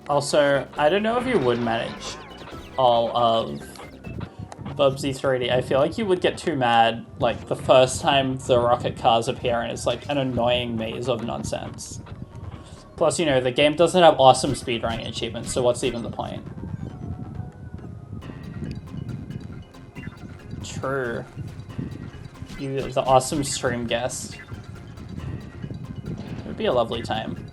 S1: Also, I don't know if you would manage all of Bubsy 3D. I feel like you would get too mad, like, the first time the rocket cars appear and it's, like, an annoying maze of nonsense. Plus, you know, the game doesn't have awesome speedrunning achievements, so what's even the point? True. You, the awesome stream guest. It would be a lovely time.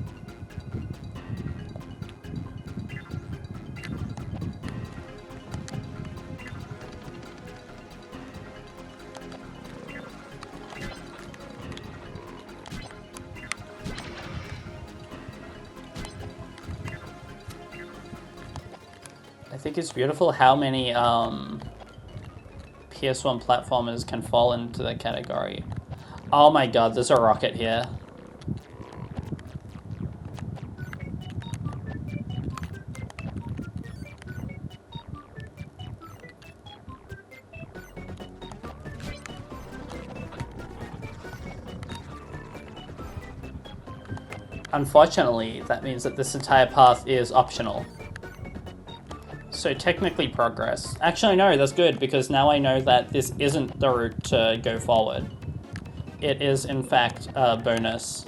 S1: think it's beautiful how many PS1 platformers can fall into that category. Oh my god, there's a rocket here. Unfortunately, that means that this entire path is optional. So technically progress. Actually, no, that's good, because now I know that this isn't the route to go forward. It is, in fact, a bonus.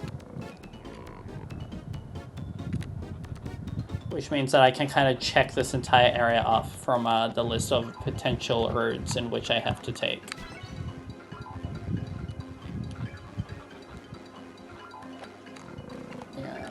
S1: Which means that I can kind of check this entire area off from the list of potential routes in which I have to take. Yeah.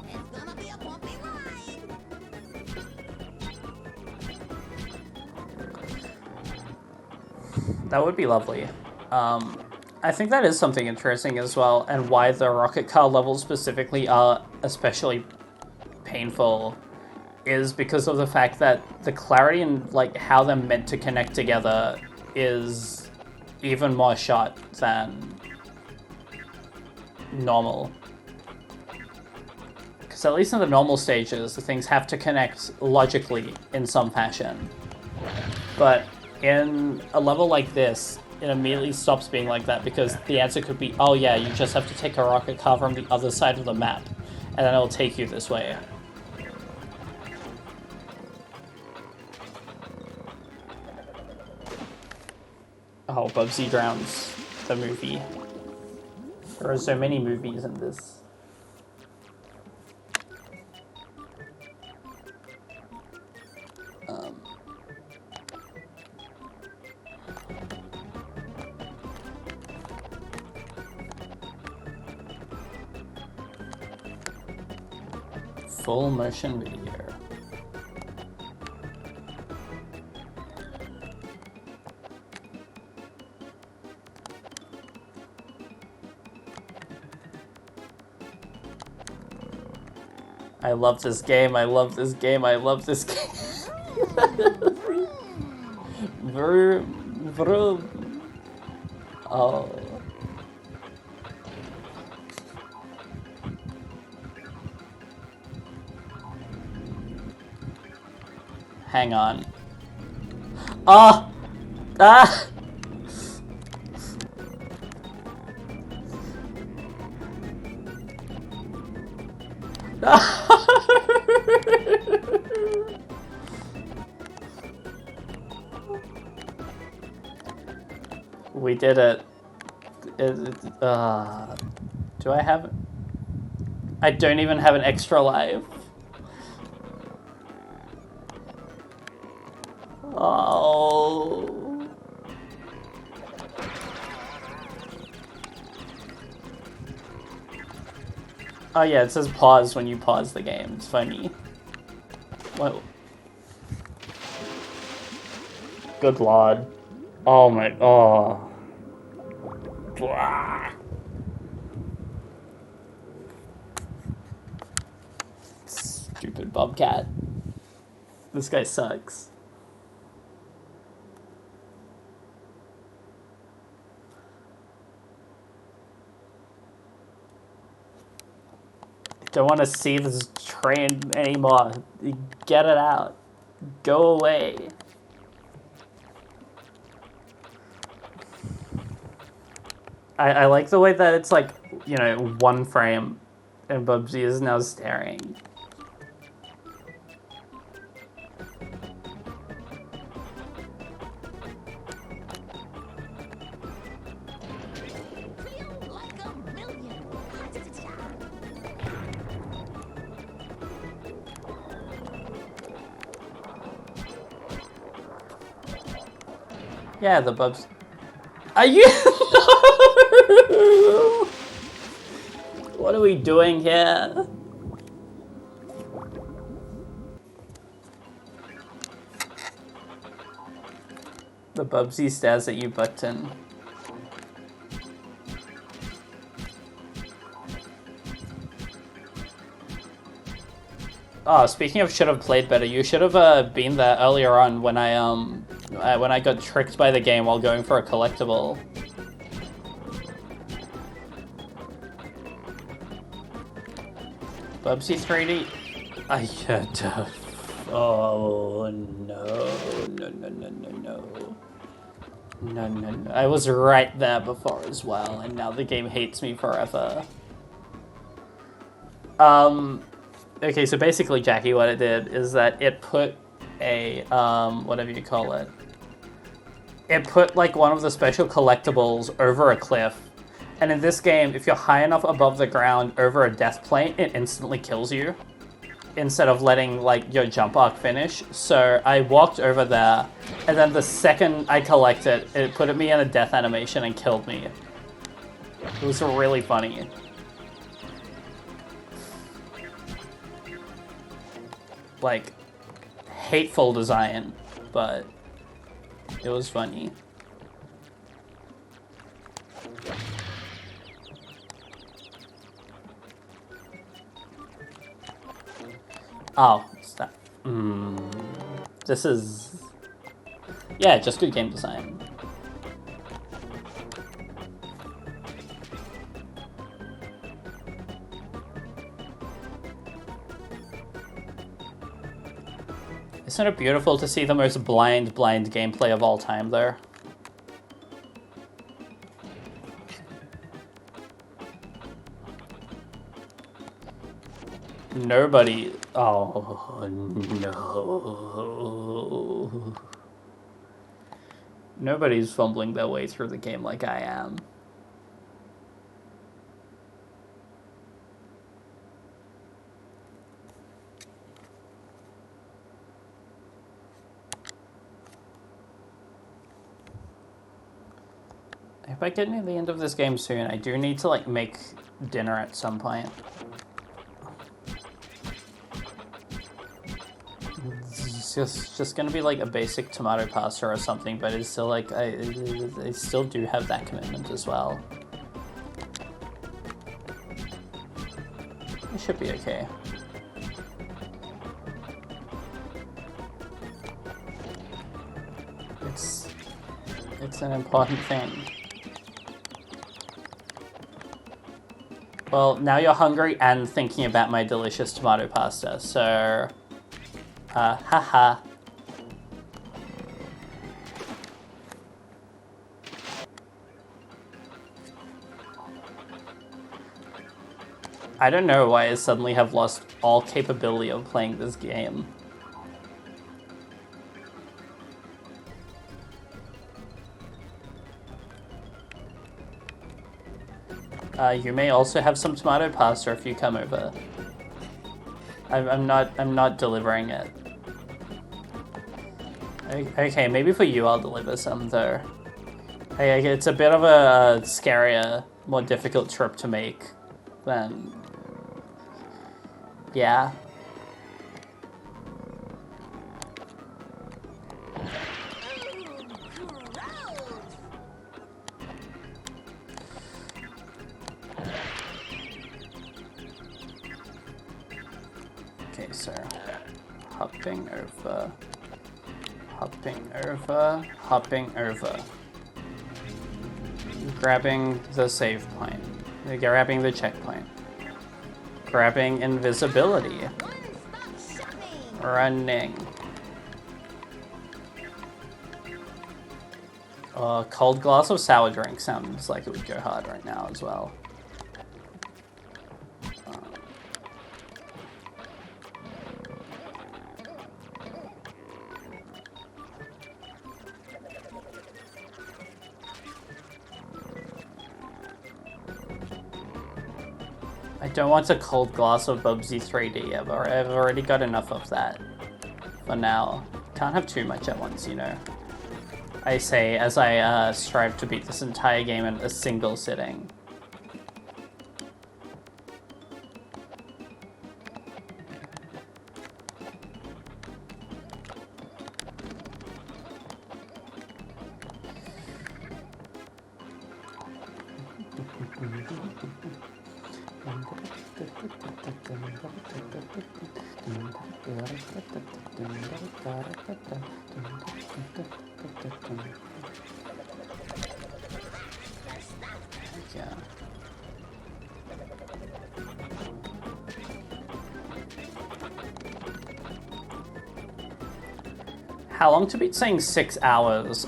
S2: It's gonna be a bumpy ride.
S1: That would be lovely. I think that is something interesting as well, and why the rocket car levels specifically are especially painful is because of the fact that the clarity and like how they're meant to connect together is even more shot than normal. Because at least in the normal stages, the things have to connect logically in some fashion. But in a level like this, it immediately stops being like that because the answer could be, oh yeah, you just have to take a rocket car from the other side of the map, and then it'll take you this way. Oh, Bubsy Drowns, the movie. There are so many movies in this. Full motion video. I love this game, I love this game, I love this game. Vroom. Oh. Hang on. Ah! Ah! We did it. Do I have... I don't even have an extra life. Oh. Oh yeah, it says pause when you pause the game. It's funny. What? Good lord. Oh my... Oh. Blah. Stupid bobcat. This guy sucks. Don't want to see this train anymore. Get it out. Go away. I like the way that it's like, you know, one frame and Bubsy is now staring.
S2: Feel like a million.
S1: Yeah, the Bubs. Are you? What are we doing here? The Bubsy stares at you button. Oh, speaking of should have played better, you should have been there earlier on when I got tricked by the game while going for a collectible. Bubsy 3D. I can't. Oh no. I was right there before as well, and now the game hates me forever. Okay, so basically, Jackie, what it did is that it put a, whatever you call it. It put, like, one of the special collectibles over a cliff. And in this game, if you're high enough above the ground over a death plate, it instantly kills you. Instead of letting, like, your jump arc finish. So I walked over there, and then the second I collected, it put me in a death animation and killed me. It was really funny. Like, hateful design, but it was funny. Oh, stop. This is... Yeah, just good game design. Isn't it beautiful to see the most blind gameplay of all time there? Nobody... Oh, no. Nobody's fumbling their way through the game like I am. If I get near the end of this game soon, I do need to, like, make dinner at some point. It's just gonna be like a basic tomato pasta or something, but it's still like I still do have that commitment as well. It should be okay. It's an important thing. Well, now you're hungry and thinking about my delicious tomato pasta, so... haha. I don't know why I suddenly have lost all capability of playing this game. You may also have some tomato pasta if you come over. I'm not delivering it. Okay, maybe for you I'll deliver some though. It's a bit of a scarier, more difficult trip to make than... Yeah. Okay, so hopping over. Grabbing the save point. Grabbing the checkpoint. Grabbing invisibility. Running. A cold glass of sour drink sounds like it would go hard right now as well. I don't want a cold glass of Bubsy 3D ever. I've already got enough of that for now. Can't have too much at once, you know. I say as I strive to beat this entire game in a single sitting. Yeah. How long to beat saying 6 hours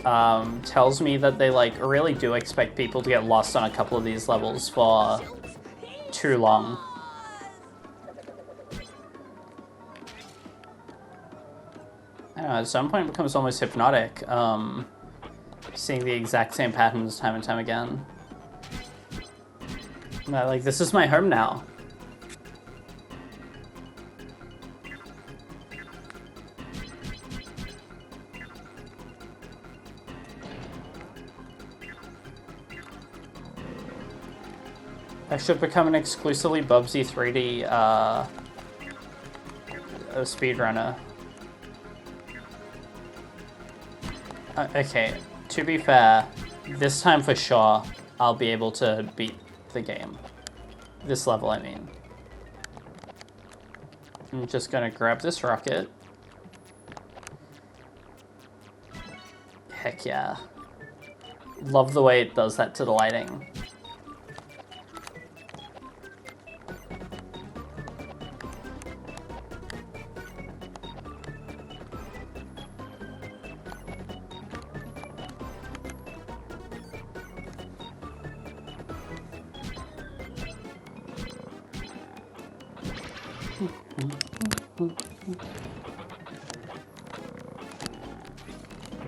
S1: tells me that they like really do expect people to get lost on a couple of these levels for too long. I don't know, at some point it becomes almost hypnotic, seeing the exact same patterns time and time again. Like, this is my home now. I should become an exclusively Bubsy 3D speedrunner. Okay, to be fair, this time for sure, I'll be able to beat the game. This level, I mean. I'm just gonna grab this rocket. Heck yeah. Love the way it does that to the lighting.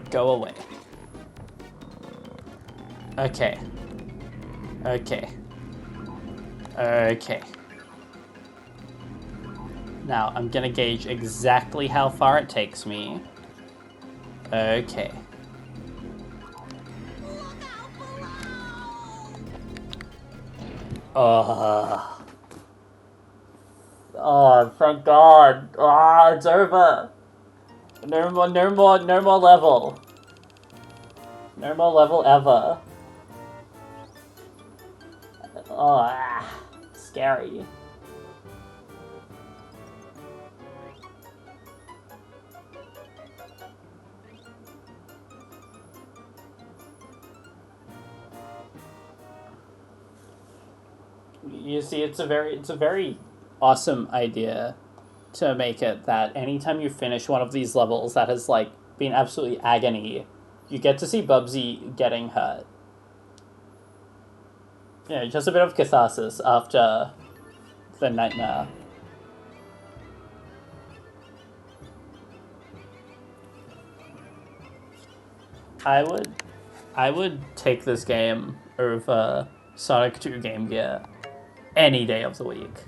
S1: Go away. Okay. Okay. Okay. Now, I'm gonna gauge exactly how far it takes me. Okay. Oh, thank God. It's over. No more level. No more level ever. Scary. You see, it's a very awesome idea to make it that anytime you finish one of these levels that has like been absolutely agony, you get to see Bubsy getting hurt. Yeah, just a bit of catharsis after the nightmare. I would take this game over Sonic 2 Game Gear any day of the week.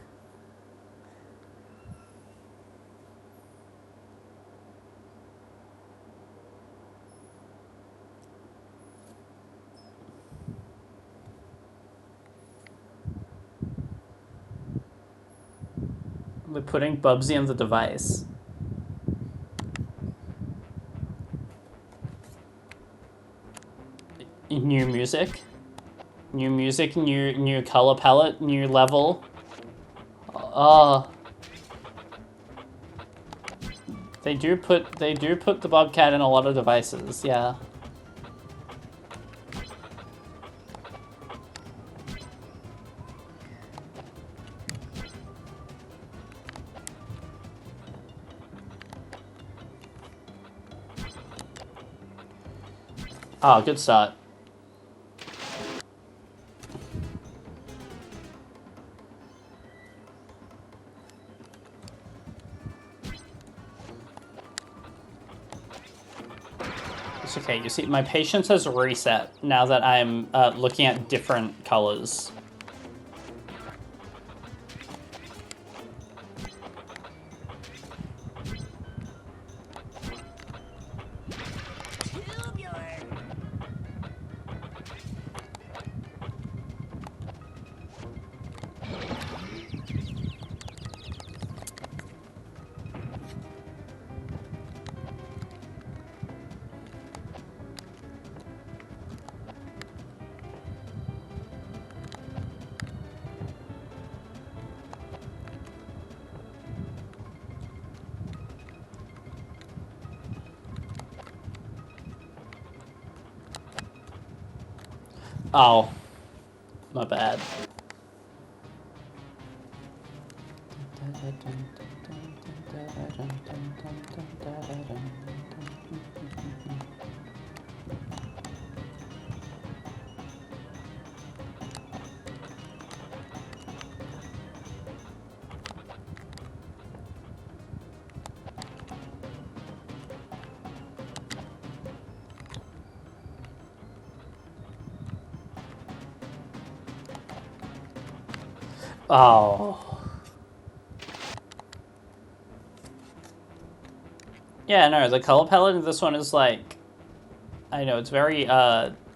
S1: We're putting Bubsy on the device. New music, new color palette, new level. They do put the bobcat in a lot of devices, yeah. Oh, good start. It's okay, you see, my patience has reset now that I'm looking at different colors. Oh, my bad. Oh. Yeah, no, the color palette in this one is like, I know, it's very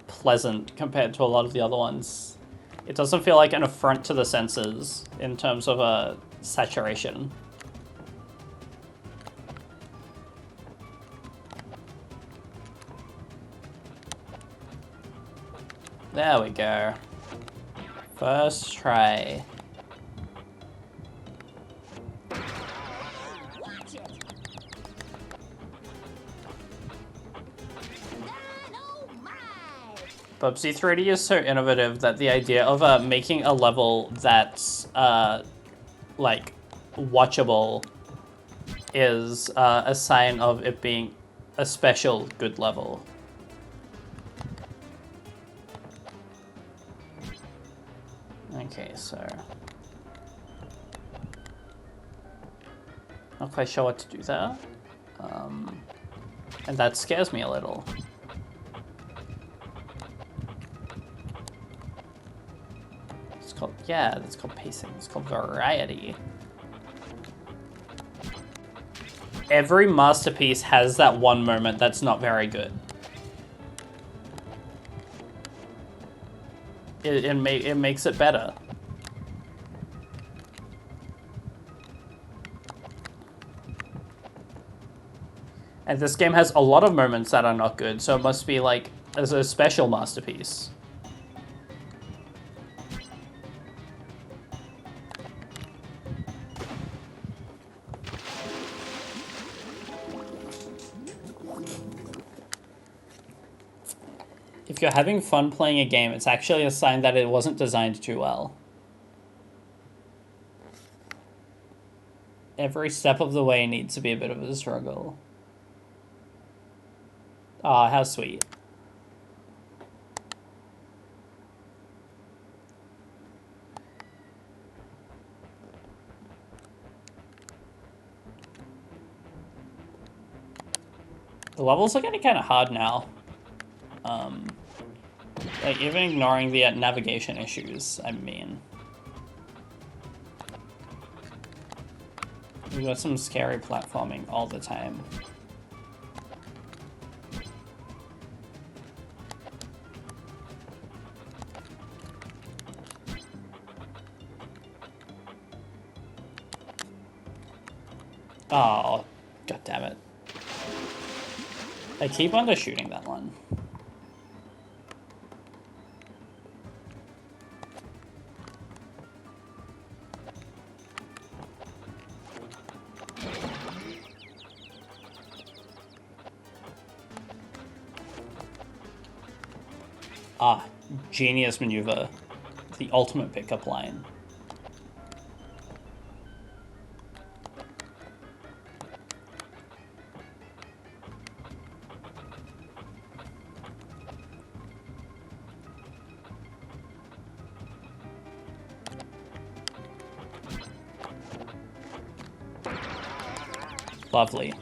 S1: pleasant compared to a lot of the other ones. It doesn't feel like an affront to the senses in terms of saturation. There we go. First try.
S2: Watch it. Dynamite.
S1: Bubsy 3D is so innovative that the idea of making a level that's like watchable is a sign of it being a special good level. Okay, so not quite sure what to do there, and that scares me a little. It's called, yeah, that's called pacing. It's called variety. Every masterpiece has that one moment that's not very good. It makes it better. And this game has a lot of moments that are not good, so it must be like as a special masterpiece. If you're having fun playing a game, it's actually a sign that it wasn't designed too well. Every step of the way needs to be a bit of a struggle. Ah, how sweet. The levels are getting kind of hard now. Like, even ignoring the navigation issues, I mean. We've got some scary platforming all the time. Oh, god damn it. I keep undershooting that one. Ah, genius maneuver. The ultimate pickup line. Lovely.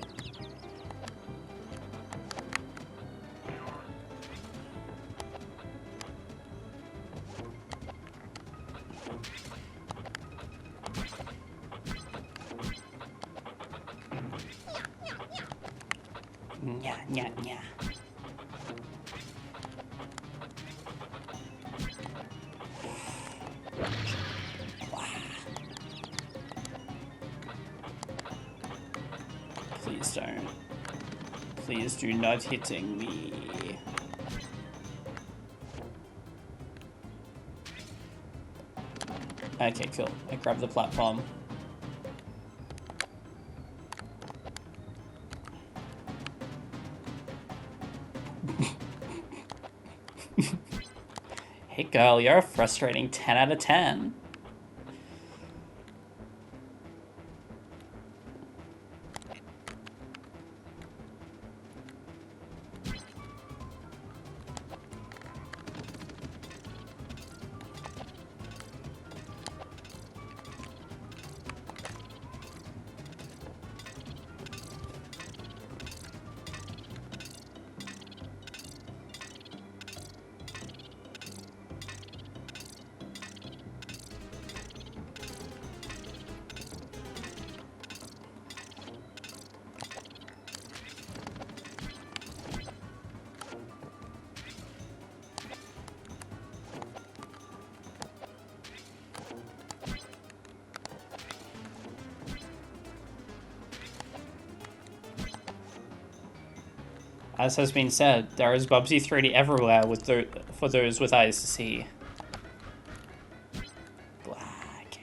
S1: Nya, nya, nya. Please don't. Please do not hitting me. Okay, cool. I grabbed the platform. Hey girl, you're a frustrating 10 out of 10. As has been said, there is Bubsy 3D everywhere for those with eyes to see. Black.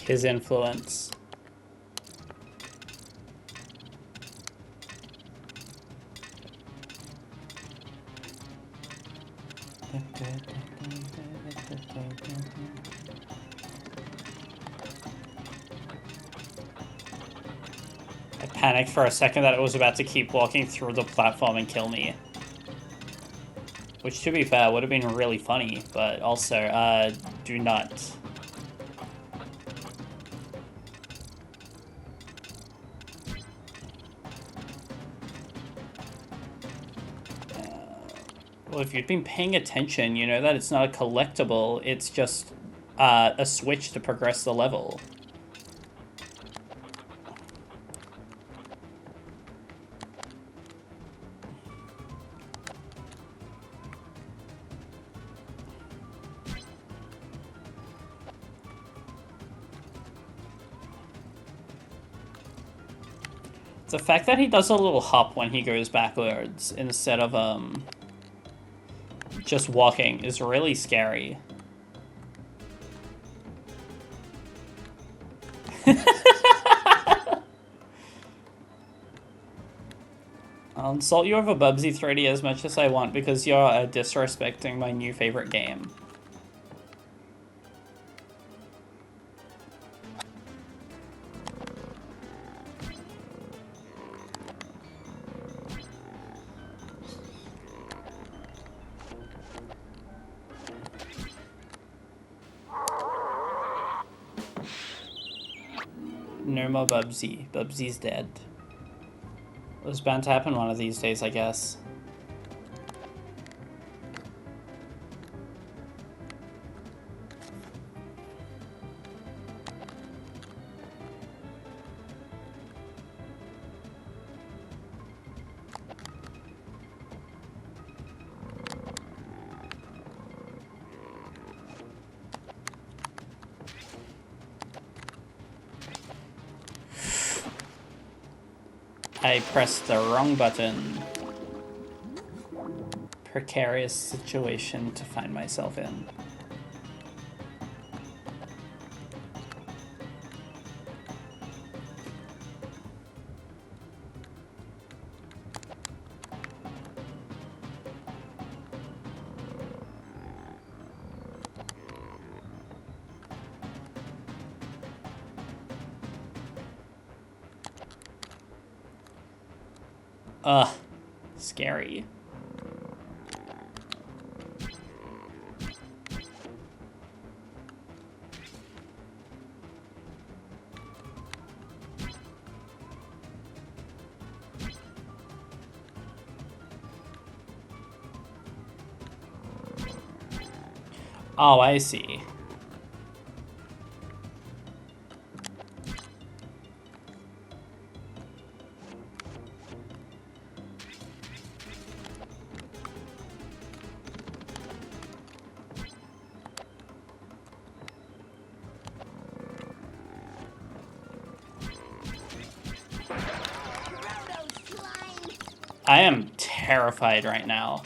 S1: His influence. I panicked for a second that it was about to keep walking through the platform and kill me. Which, to be fair, would have been really funny, but also, do not. Well, if you'd been paying attention, you know that it's not a collectible, it's just a switch to progress the level. The fact that he does a little hop when he goes backwards instead of just walking is really scary. I'll insult you over Bubsy 3D as much as I want because you're disrespecting my new favorite game. No more Bubsy. Bubsy's dead. It was bound to happen one of these days, I guess. I pressed the wrong button. Precarious situation to find myself in. Ugh, scary. Oh, I see. I am terrified right now.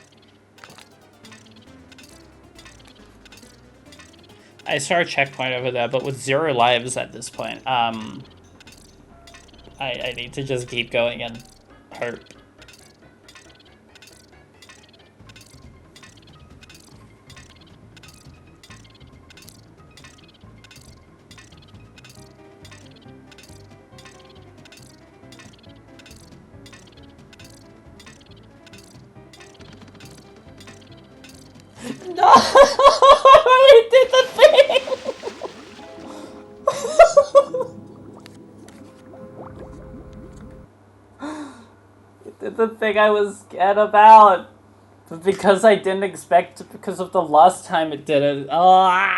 S1: I saw a checkpoint over there, but with 0 lives at this point, I need to just keep going and hope. No! We did the thing! We did the thing I was scared about. But because I didn't expect it, because of the last time it did it. Oh!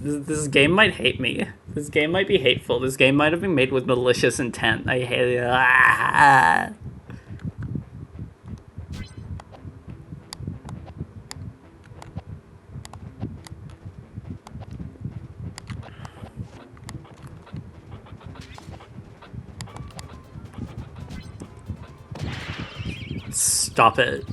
S1: This game might hate me. This game might be hateful. This game might have been made with malicious intent. I hate it. Ah! Stop it.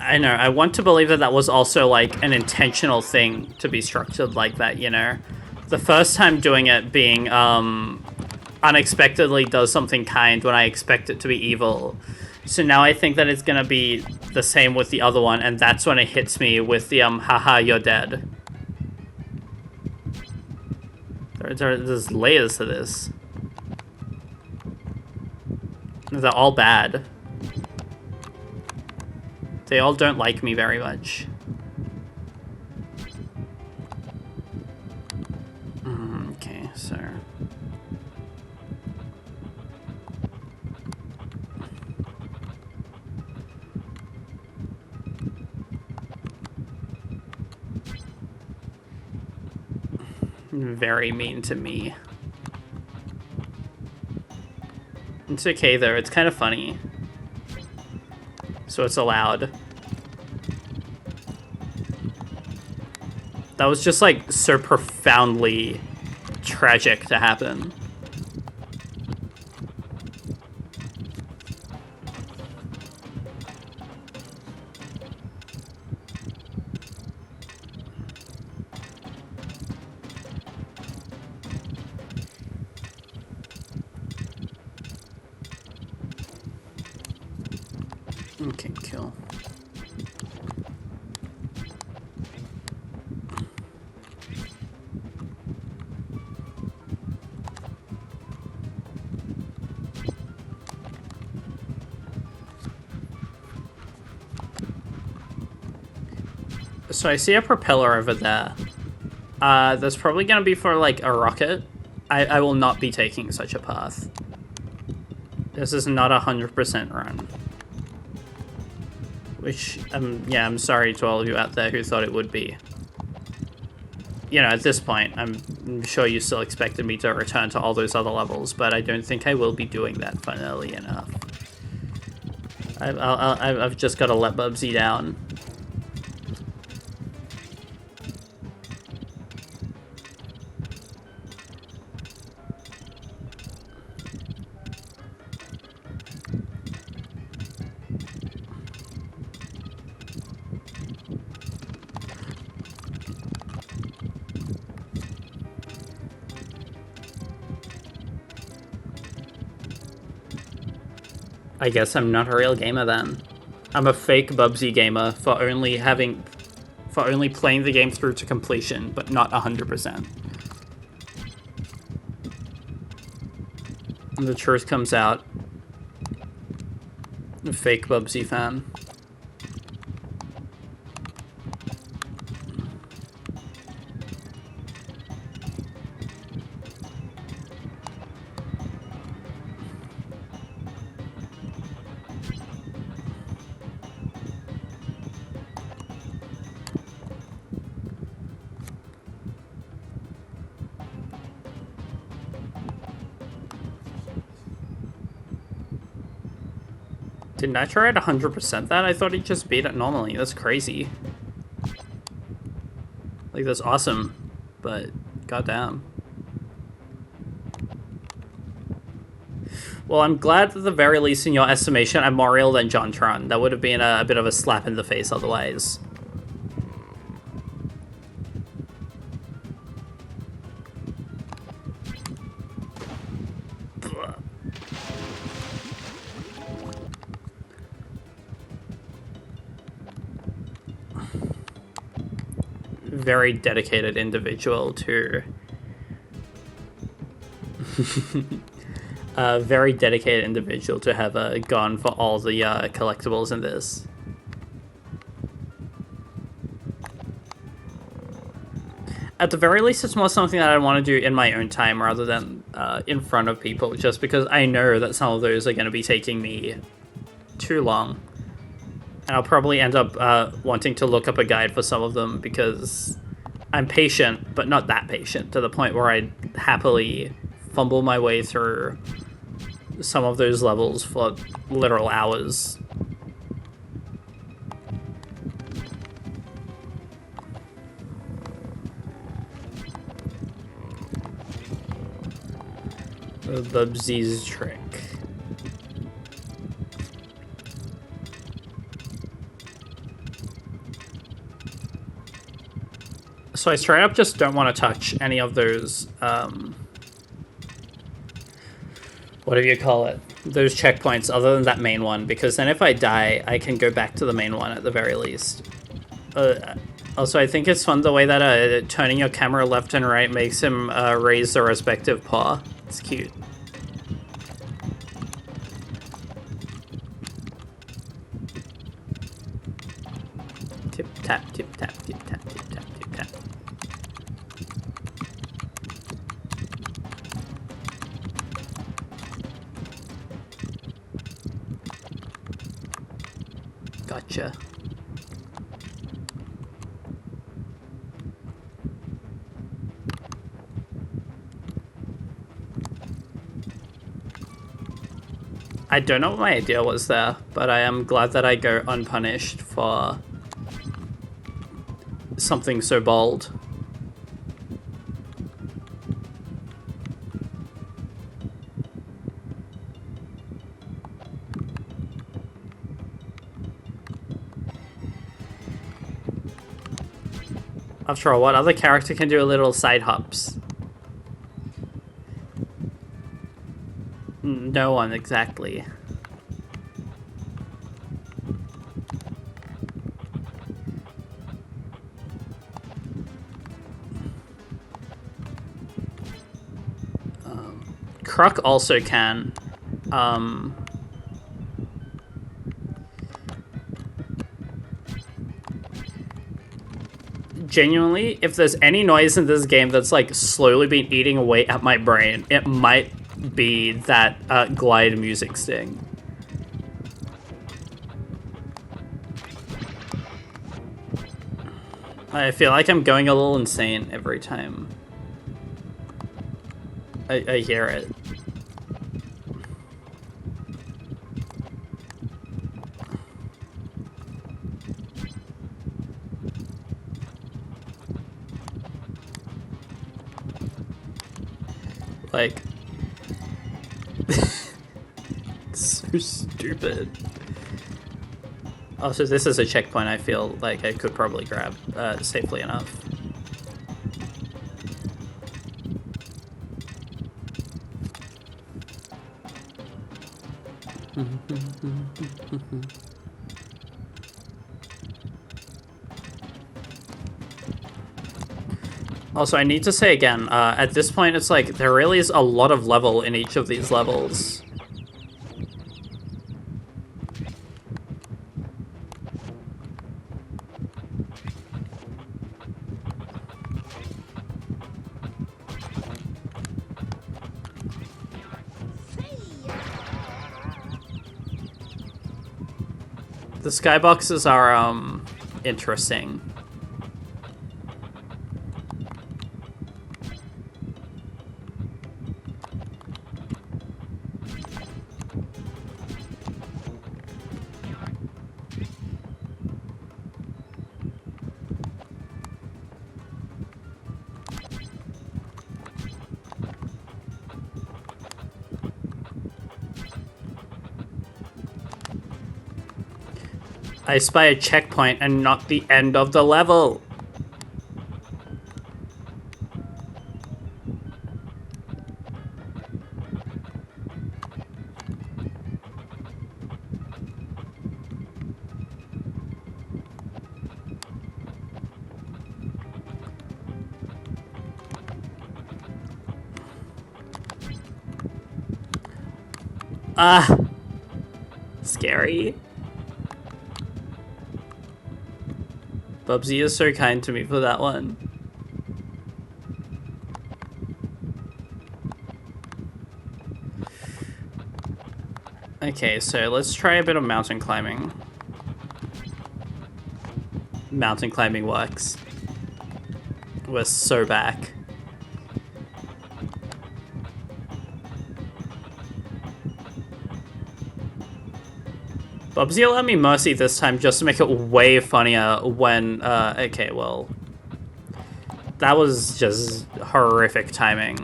S1: I know, I want to believe that that was also, like, an intentional thing to be structured like that, you know? The first time doing it being, unexpectedly does something kind when I expect it to be evil. So now I think that it's gonna be the same with the other one, and that's when it hits me with the, haha, you're dead. There's layers to this. They're all bad. They all don't like me very much. Okay, so... Very mean to me. It's okay though, it's kind of funny. So it's allowed. That was just like so profoundly tragic to happen. Okay, kill. So I see a propeller over there. That's probably gonna be for like a rocket. I will not be taking such a path. This is not 100% run. Which, yeah, I'm sorry to all of you out there who thought it would be. You know, at this point, I'm sure you still expected me to return to all those other levels, but I don't think I will be doing that funnily enough. I've just got to let Bubsy down. I guess I'm not a real gamer then. I'm a fake Bubsy gamer for only playing the game through to completion, but not 100%. And the truth comes out. A fake Bubsy fan. Did Nitro 100% that? I thought he just beat it normally. That's crazy. Like, that's awesome. But, goddamn. Well, I'm glad at the very least, in your estimation, I'm more real than JonTron. That would have been a bit of a slap in the face otherwise. Very dedicated individual to... a very dedicated individual to have gone for all the collectibles in this. At the very least, it's more something that I want to do in my own time rather than in front of people, just because I know that some of those are going to be taking me too long. And I'll probably end up wanting to look up a guide for some of them because I'm patient, but not that patient, to the point where I'd happily fumble my way through some of those levels for literal hours. Bubsy's trick. So I straight up just don't want to touch any of those, whatever you call it, those checkpoints other than that main one, because then if I die, I can go back to the main one at the very least. Also, I think it's fun the way that turning your camera left and right makes him raise the respective paw. It's cute. Tip tap, tip tap, tip tap, tip tap, tip tap. Gotcha. I don't know what my idea was there, but I am glad that I go unpunished for something so bold. After all, what other character can do a little side hops? No one, exactly. Croc also can. Genuinely, if there's any noise in this game that's like slowly been eating away at my brain, it might be that glide music sting. I feel like I'm going a little insane every time I hear it. Like, so stupid. Also, this is a checkpoint I feel like I could probably grab safely enough. Also, I need to say again, at this point, it's like, there really is a lot of level in each of these levels. The skyboxes are, interesting. I spy a checkpoint and not the end of the level. Ah, scary. Bubsy is so kind to me for that one. Okay, so let's try a bit of mountain climbing. Mountain climbing works. We're so back. Bubsy allowed me mercy this time just to make it way funnier when, okay, well, that was just horrific timing.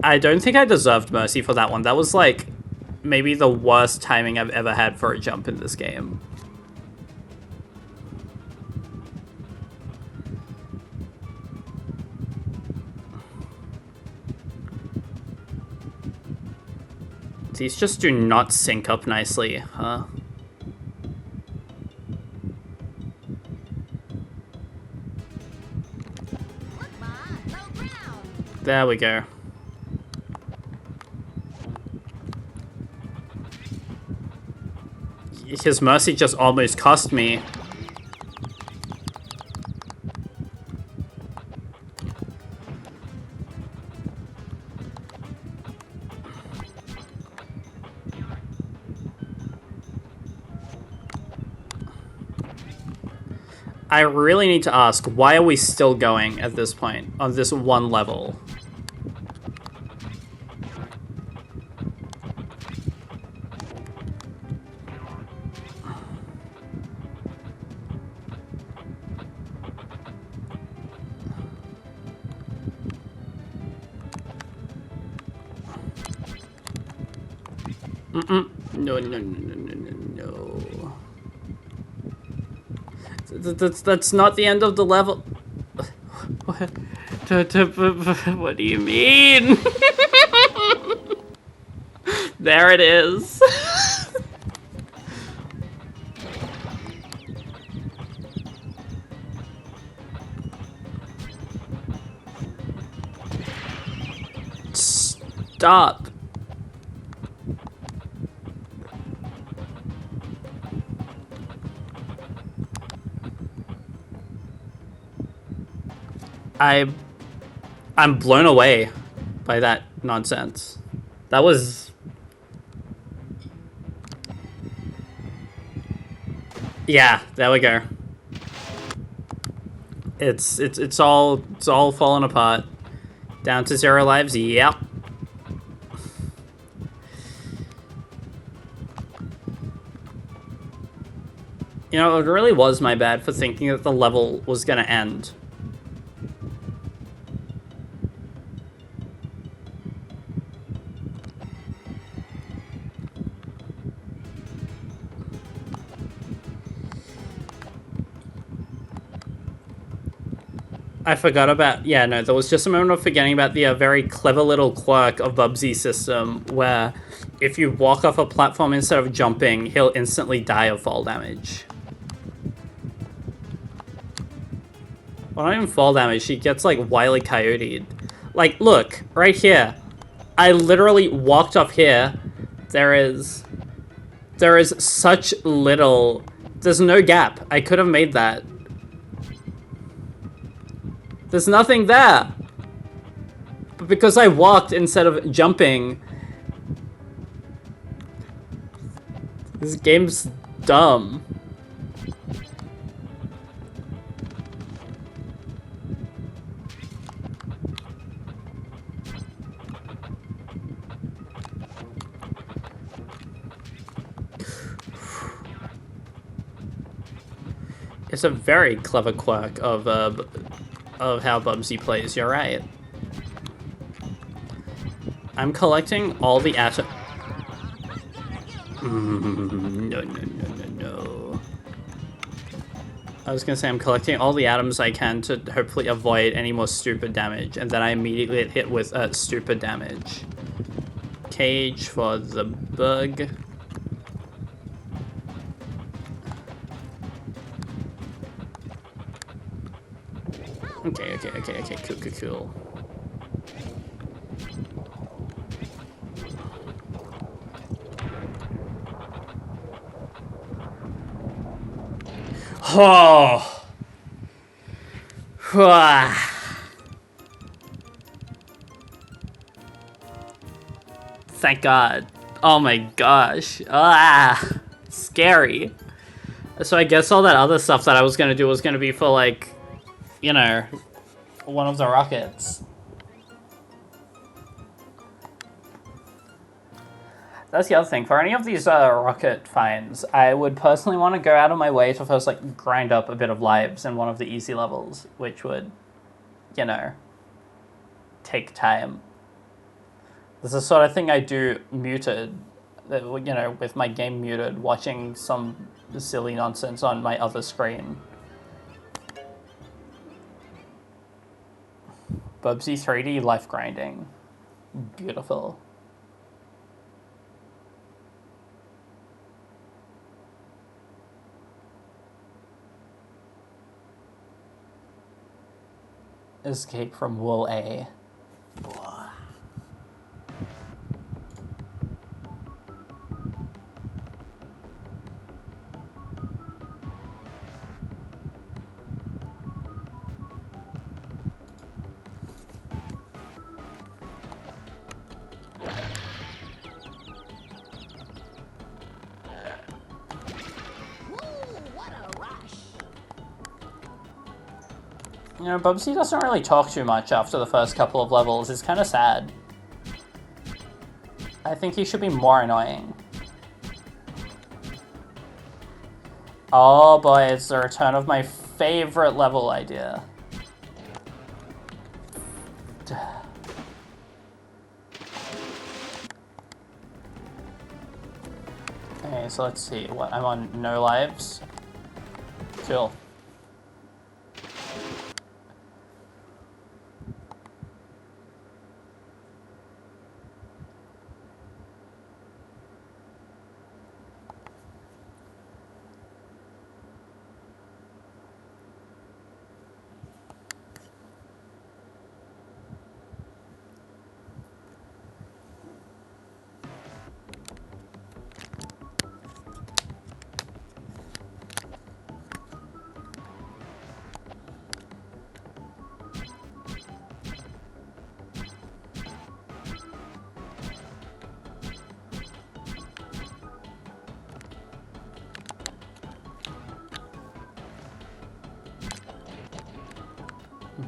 S1: I don't think I deserved mercy for that one. That was like maybe the worst timing I've ever had for a jump in this game. These just do not sync up nicely, huh? There we go. His mercy just almost cost me. I really need to ask, why are we still going at this point on this one level? No, no, no, no, no, no, no. That's not the end of the level. What do you mean? There it is. Stop. I'm blown away by that nonsense. That was... Yeah, there we go. It's all falling apart. Down to 0 lives, yep. You know, it really was my bad for thinking that the level was gonna end. I forgot about... Yeah, no, there was just a moment of forgetting about the very clever little quirk of Bubsy's system where if you walk off a platform instead of jumping, he'll instantly die of fall damage. Well, not even fall damage, he gets like Wile E. Coyote'd. Like, look, right here. I literally walked off here. There is such little... There's no gap. I could have made that. There's nothing there. But because I walked instead of jumping... This game's dumb. It's a very clever quirk of how Bubsy plays. You're right. I'm collecting all the atoms. No. I was gonna say I'm collecting all the atoms I can to hopefully avoid any more stupid damage, and then I immediately get hit with stupid damage. Cage for the bug. Okay, cool. Oh! Thank God. Oh my gosh. Scary. So I guess all that other stuff that I was gonna do was gonna be for, like, you know, one of the rockets. That's the other thing. For any of these rocket finds, I would personally want to go out of my way to first, like, grind up a bit of lives in one of the easy levels, which would, you know, take time. This is the sort of thing I do muted, you know, with my game muted, watching some silly nonsense on my other screen. Bubsy 3D life grinding. Beautiful. Escape from Wool A. You know, Bubsy doesn't really talk too much after the first couple of levels. It's kind of sad. I think he should be more annoying. Oh boy, it's the return of my favorite level idea. Okay, so let's see. What? I'm on no lives. Cool.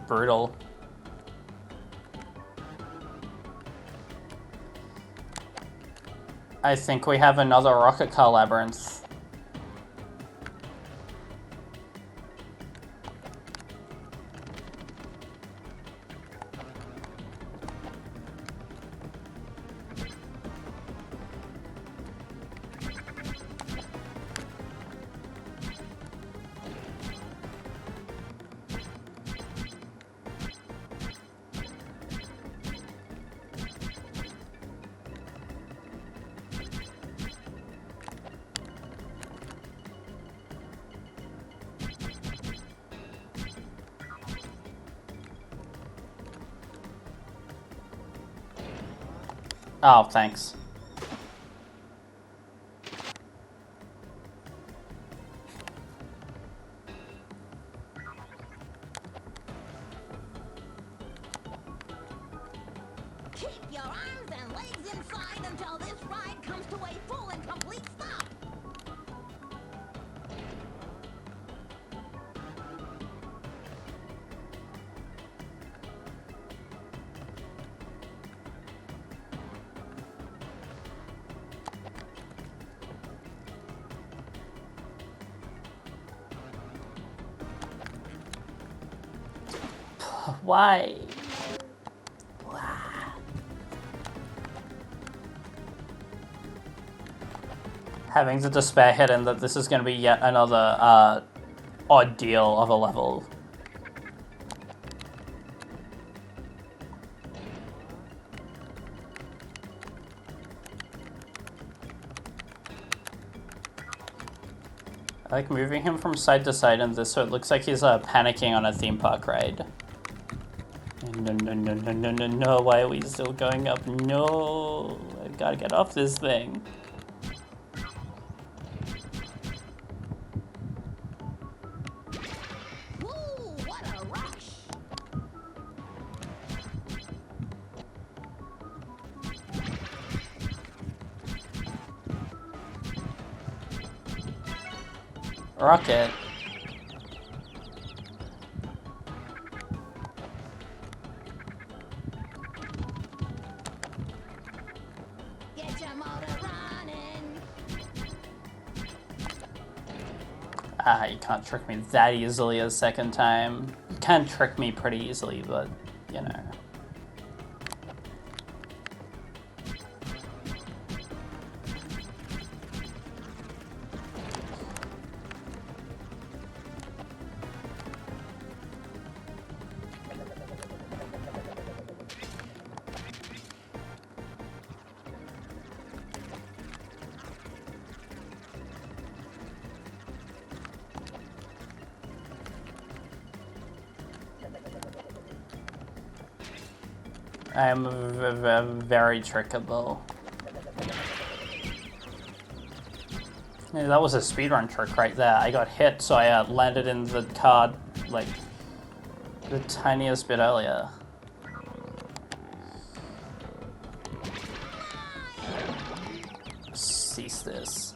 S1: Brutal. I think we have another rocket car labyrinth. Oh, thanks.
S2: Keep your arms and legs inside until this ride comes to a full and complete stop.
S1: Why? Having the despair hit in that this is going to be yet another ordeal of a level. I like moving him from side to side in this so it looks like he's panicking on a theme park ride. No, no, no, no, no, no, no, why are we still going up? No, I gotta get off this thing.
S2: Ooh, what a rush!
S1: Rocket.
S2: Get your motor running.
S1: Ah, you can't trick me that easily a second time. You can trick me pretty easily, but, you know. I'm very trickable. Yeah, that was a speedrun trick right there. I got hit, so I landed in the car, like, the tiniest bit earlier. Cease this.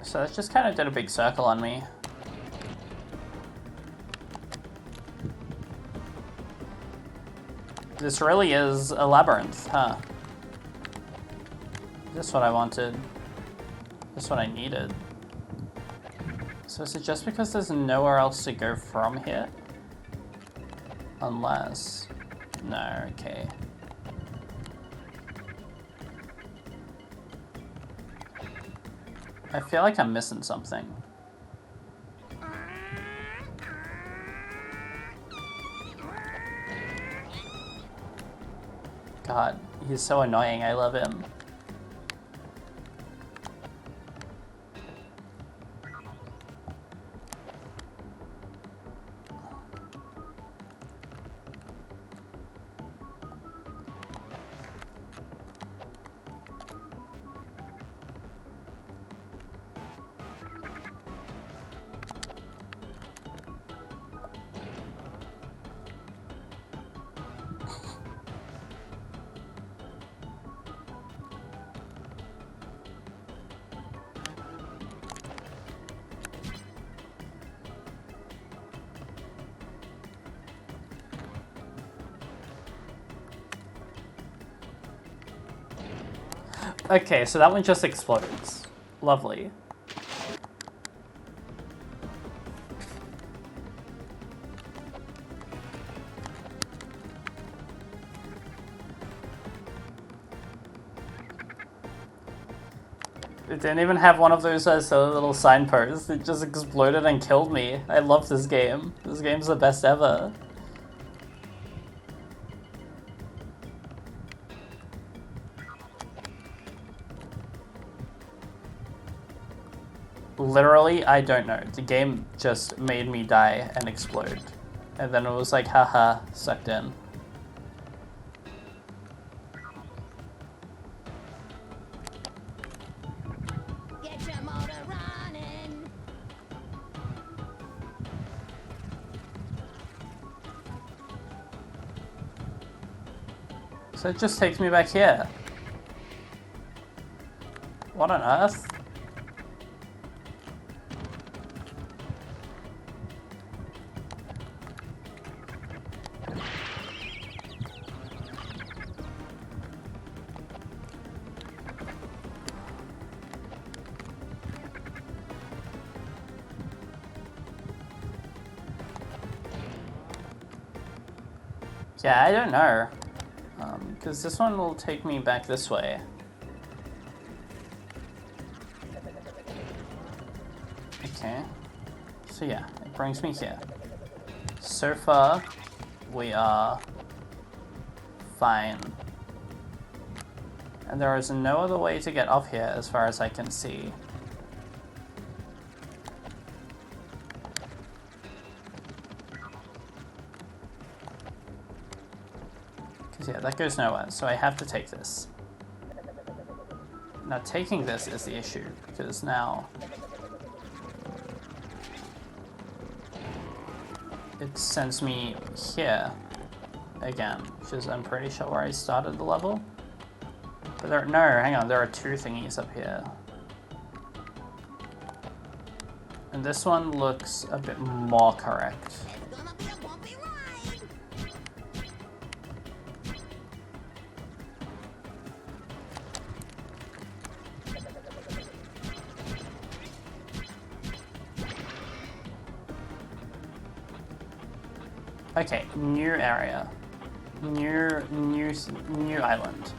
S1: So that just kind of did a big circle on me. This really is a labyrinth, huh? This is what I wanted. This is what I needed. So is it just because there's nowhere else to go from here? Unless... No, okay. I feel like I'm missing something. God, he's so annoying. I love him. Okay, so that one just explodes. Lovely. It didn't even have one of those silly little signposts. It just exploded and killed me. I love this game. This game's the best ever. Literally, I don't know. The game just made me die and explode. And then it was like, haha, sucked in.
S2: Get your motor running.
S1: So it just takes me back here. What on earth? Yeah, I don't know. Because this one will take me back this way. Okay. So yeah, it brings me here. So far, we are fine. And there is no other way to get up here as far as I can see. Because yeah, that goes nowhere, so I have to take this. Now taking this is the issue, because now it sends me here again, which is I'm pretty sure where I started the level. But there, no, hang on, there are two thingies up here. And this one looks a bit more correct.
S2: It's gonna be a bumpy ride.
S1: Okay, new area. New island.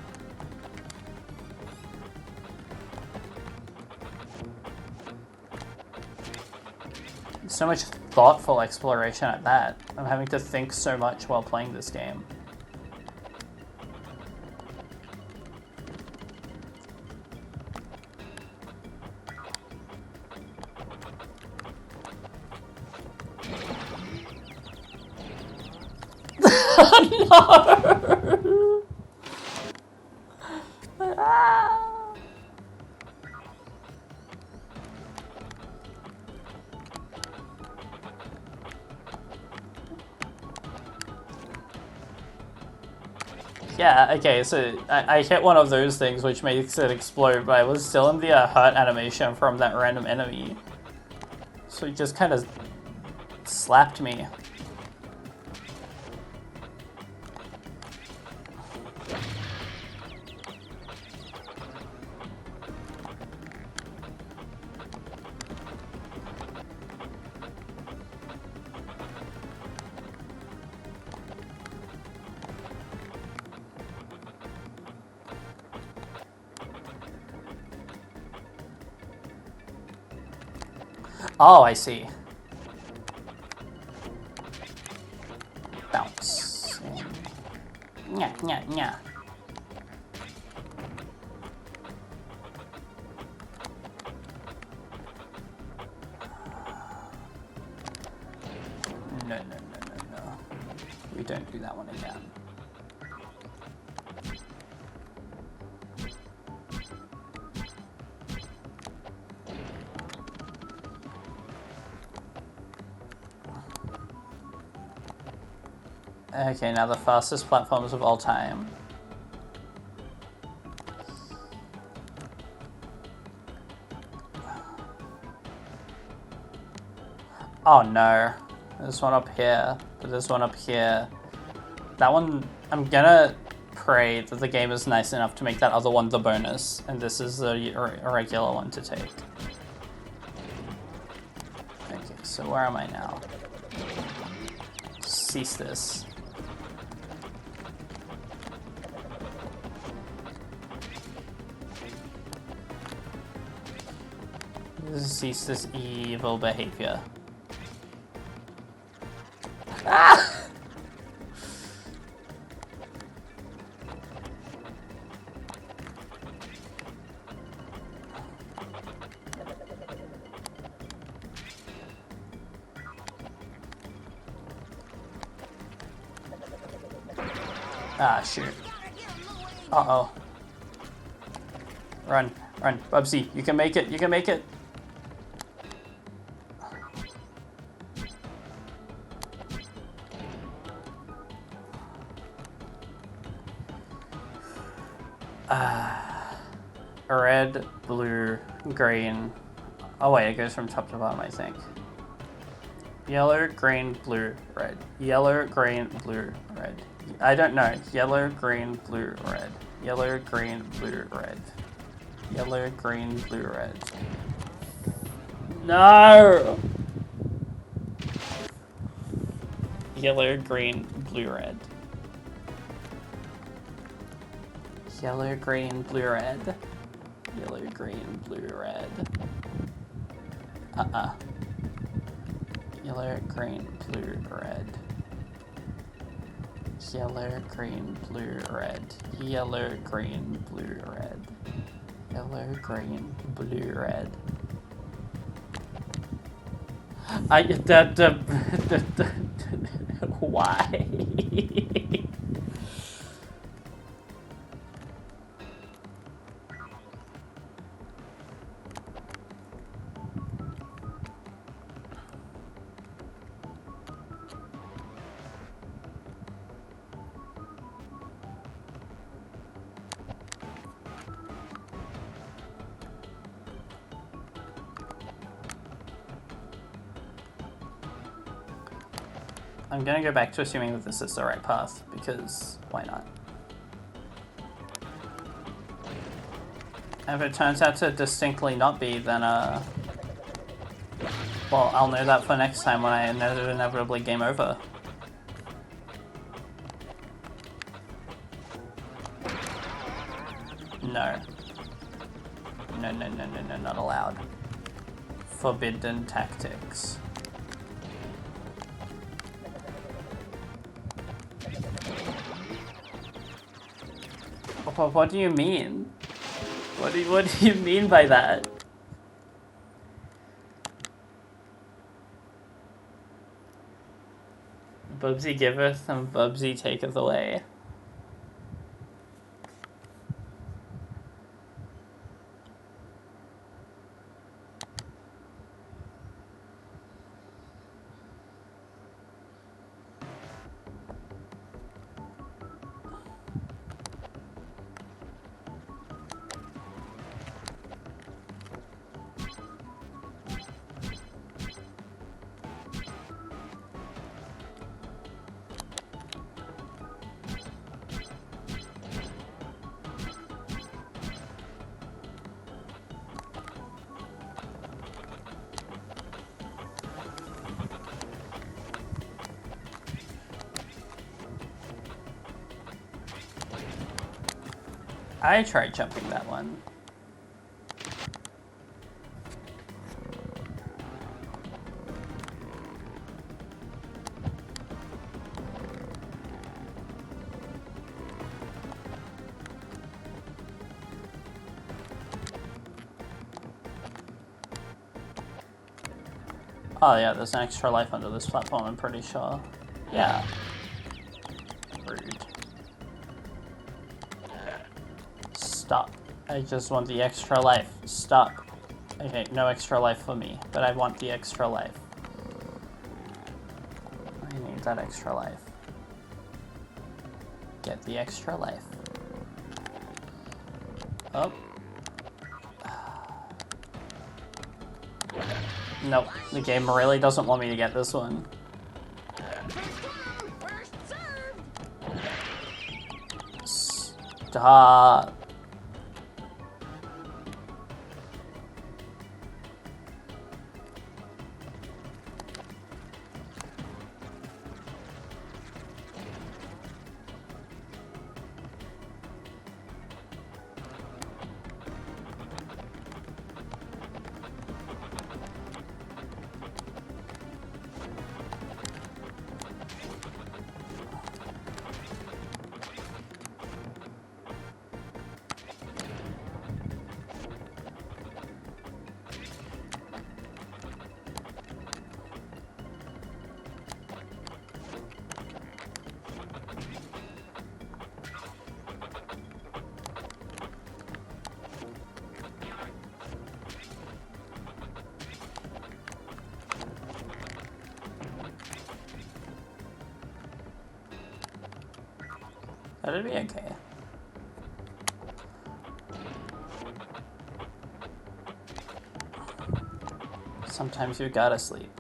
S1: So much thoughtful exploration at that. I'm having to think so much while playing this game. No! Ah! Yeah, okay, so I hit one of those things which makes it explode, but I was still in the hurt animation from that random enemy. So he just kind of slapped me. Oh, I see. Bounce. Nya, nya, nya. No. We don't do that one again. Okay, now the fastest platforms of all time. Oh no. There's one up here, but there's one up here. That one, I'm gonna pray that the game is nice enough to make that other one the bonus, and this is the regular one to take. Okay, so where am I now? Cease this. Cease this evil behavior. Ah! Ah, shoot. Uh-oh. Run, Bubsy, you can make it, you can make it. Red, blue, green. Oh wait, it goes from top to bottom, I think. Yellow, green, blue, red. Yellow, green, blue, red. I don't know. Yellow, green, blue, red. Yellow, green, blue, red. Yellow, green, blue, red. No! Yellow, green, blue, red. Yellow, green, blue, red. Yellow, green, blue, red. Yellow, green, blue, red. Yellow, green, blue, red. Yellow, green, blue, red. Yellow, green, blue, red. Why? I'm gonna go back to assuming that this is the right path, because why not? If it turns out to distinctly not be, then, well, I'll know that for next time when I inevitably game over. No. No, no, no, no, no, not allowed. Forbidden tactics. What do you mean? What do you mean by that? Bubsy giveth and Bubsy taketh away. I tried jumping that one. Oh yeah, there's an extra life under this platform, I'm pretty sure. Yeah. Rude. Stop. I just want the extra life. Stop. Okay, no extra life for me, but I want the extra life. I need that extra life. Get the extra life. Oh. Nope, the game really doesn't want me to get this one. Stop. That'd be okay. Sometimes you gotta sleep.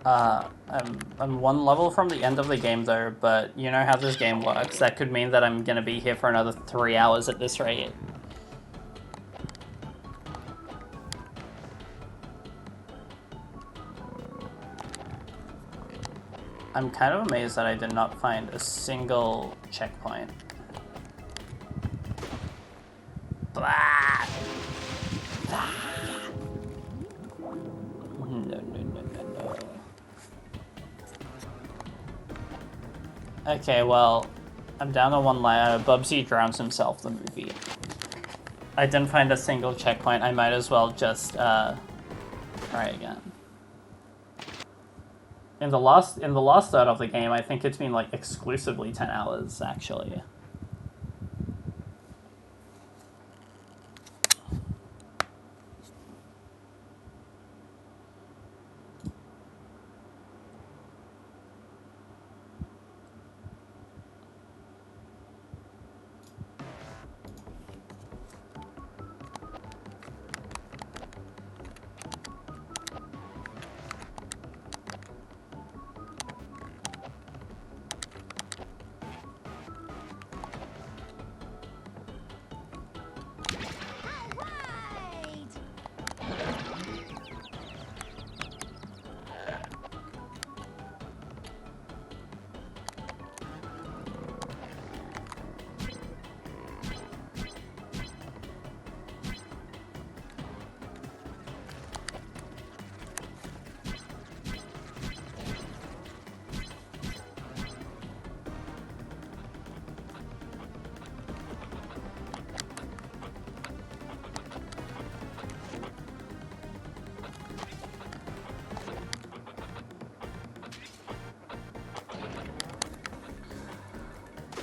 S1: I'm one level from the end of the game though, but you know how this game works. That could mean that I'm gonna be here for another 3 hours at this rate. I'm kind of amazed that I did not find a single checkpoint. Blah. No. Okay, well, I'm down to one line. Bubsy drowns himself, the movie. I didn't find a single checkpoint. I might as well just try again. In the last third of the game, I think it's been like exclusively 10 hours actually.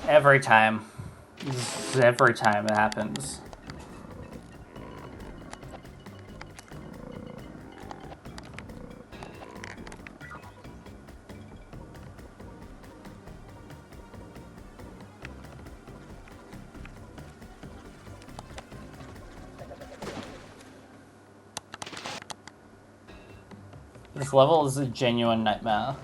S1: Every time. Every time it happens. This level is a genuine nightmare.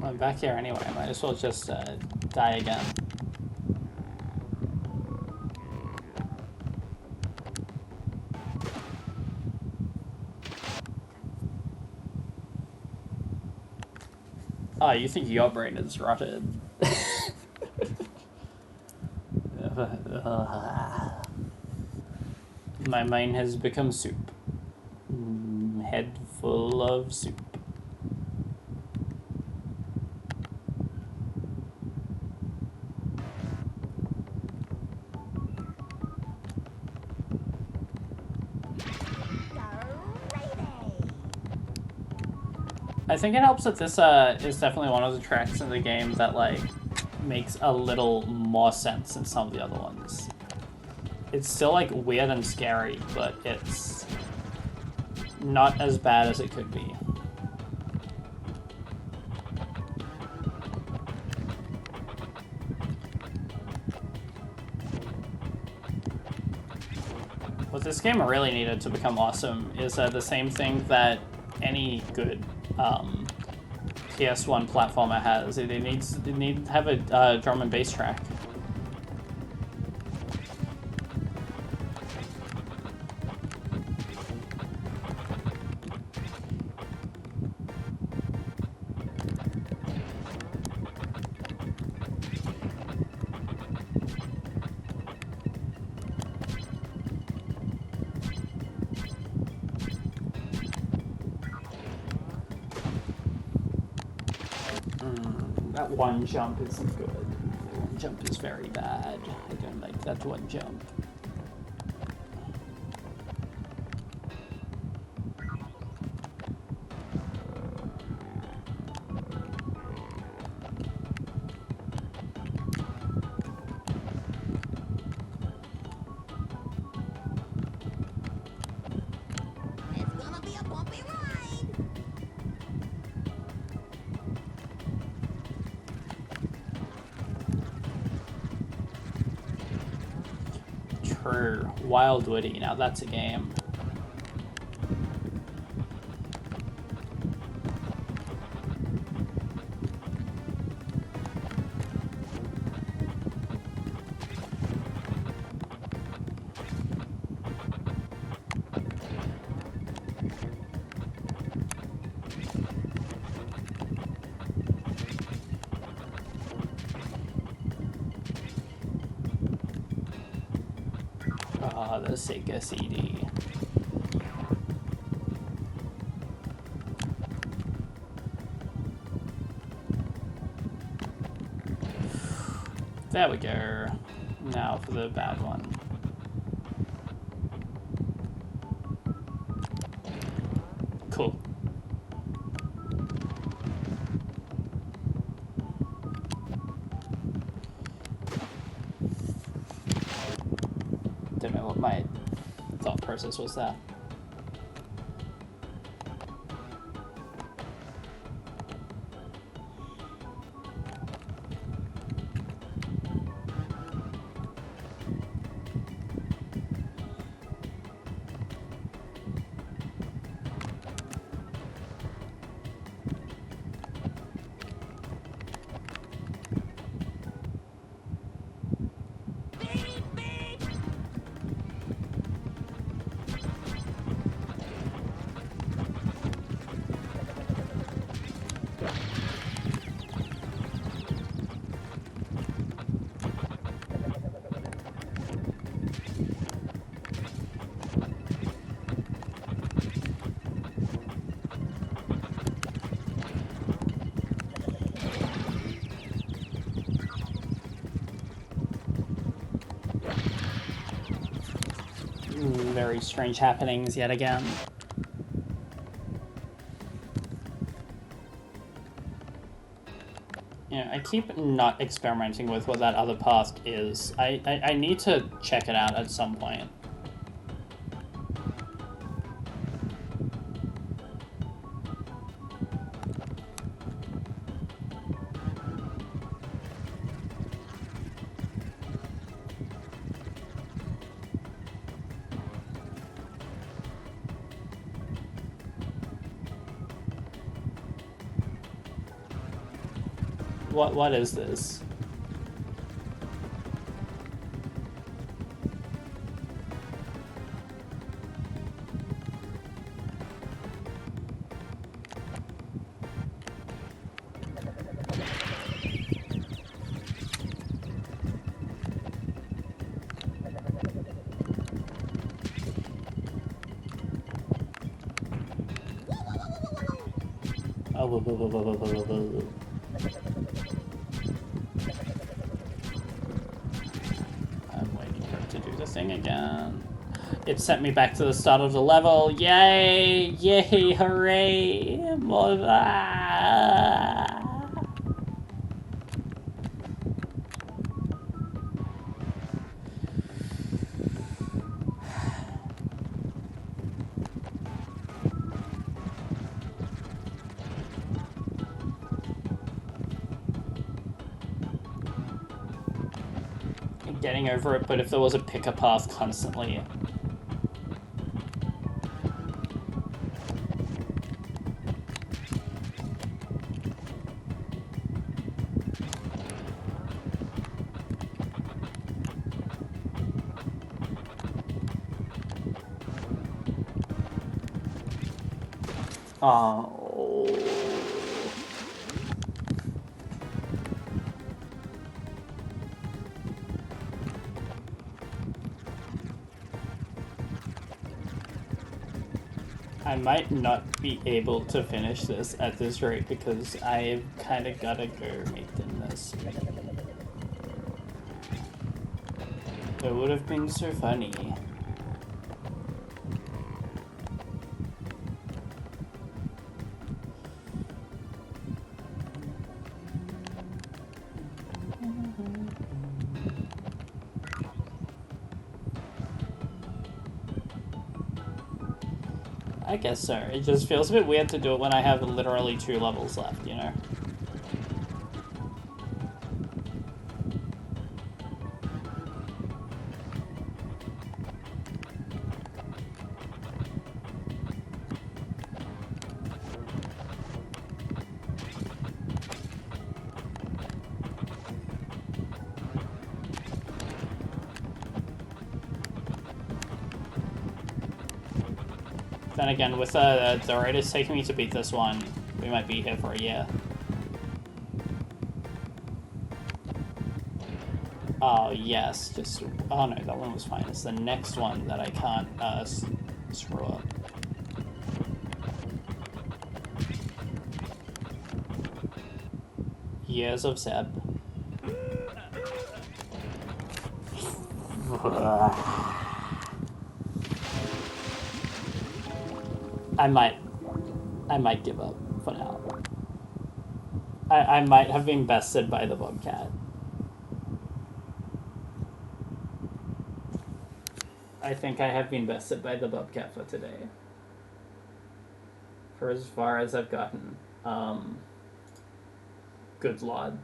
S1: I'm back here anyway. I might as well just die again. Oh, you think your brain is rotted? My mind has become soup. Head full of soup. I think it helps that this is definitely one of the tracks in the game that like makes a little more sense than some of the other ones. It's still like weird and scary, but it's not as bad as it could be. What this game really needed to become awesome is the same thing that any good PS1 platformer has. It needs to have a drum and bass track. That one jump isn't good. That one jump is very bad. I don't like that one jump.
S2: It's gonna be a bumpy ride.
S1: True. Wild Woody. Now that's a game. Ah, the Sega CD. There we go. Now for the bad one. Cool. Don't know what my thought process was there. Very strange happenings yet again. Yeah, I keep not experimenting with what that other path is. I need to check it out at some point. What is this? Oh, whoa, whoa, whoa, whoa, whoa, whoa, whoa. I'm waiting for it to do the thing again. It sent me back to the start of the level. Yay! Yay! Hooray! More of that! Getting over it, but if there was a picker path constantly. Oh. I might not be able to finish this at this rate because I've kind of gotta go make this. It would have been so funny. I guess so. It just feels a bit weird to do it when I have literally 2 levels left, you know? Then again, with the rate it's taking me to beat this one, we might be here for a year. Oh, yes, just... Oh no, that one was fine. It's the next one that I can't screw up. Years of Zeb. I might give up for now. I might have been bested by the bobcat. I think I have been bested by the bobcat for today. For as far as I've gotten. Good lord.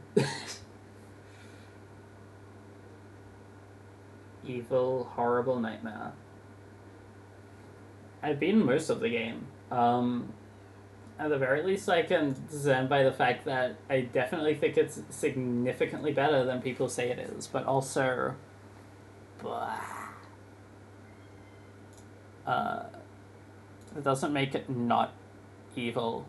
S1: Evil, horrible nightmare. I've beaten most of the game. At the very least, I can stand by the fact that I definitely think it's significantly better than people say it is, but also... it doesn't make it not evil.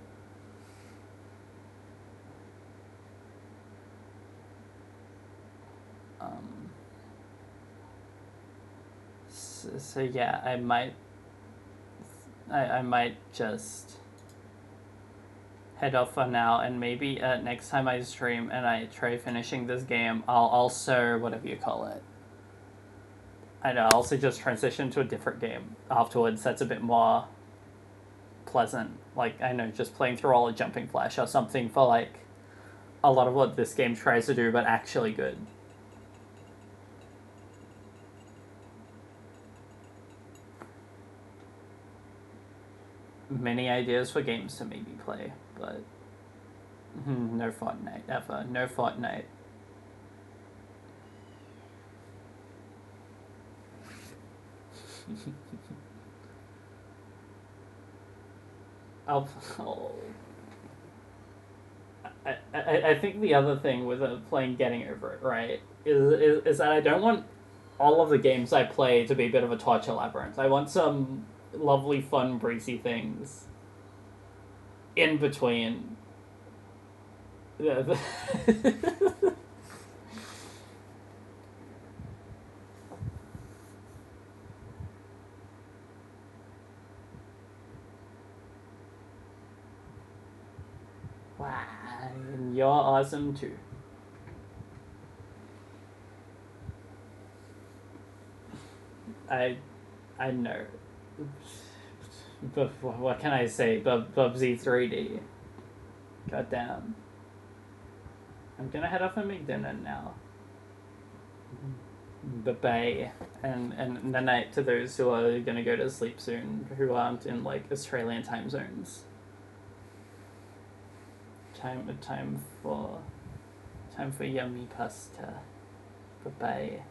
S1: So yeah, I might just head off for now, and maybe next time I stream and I try finishing this game, I'll also, whatever you call it, I'll also just transition to a different game afterwards that's a bit more pleasant. Like, I know, just playing through all of Jumping Flash or something for, like, a lot of what this game tries to do, but actually good. Many ideas for games to maybe play, but no Fortnite, ever. No Fortnite. I think the other thing with playing Getting Over It, right, is that I don't want all of the games I play to be a bit of a torture labyrinth. I want some lovely, fun, breezy things in between. Wow, and you're awesome too. I know. But what can I say? Bubsy 3D. Goddamn. I'm gonna head off and make dinner now. Bye-bye. And the night to those who are gonna go to sleep soon, who aren't in, like, Australian time zones. Time for yummy pasta. Bye-bye.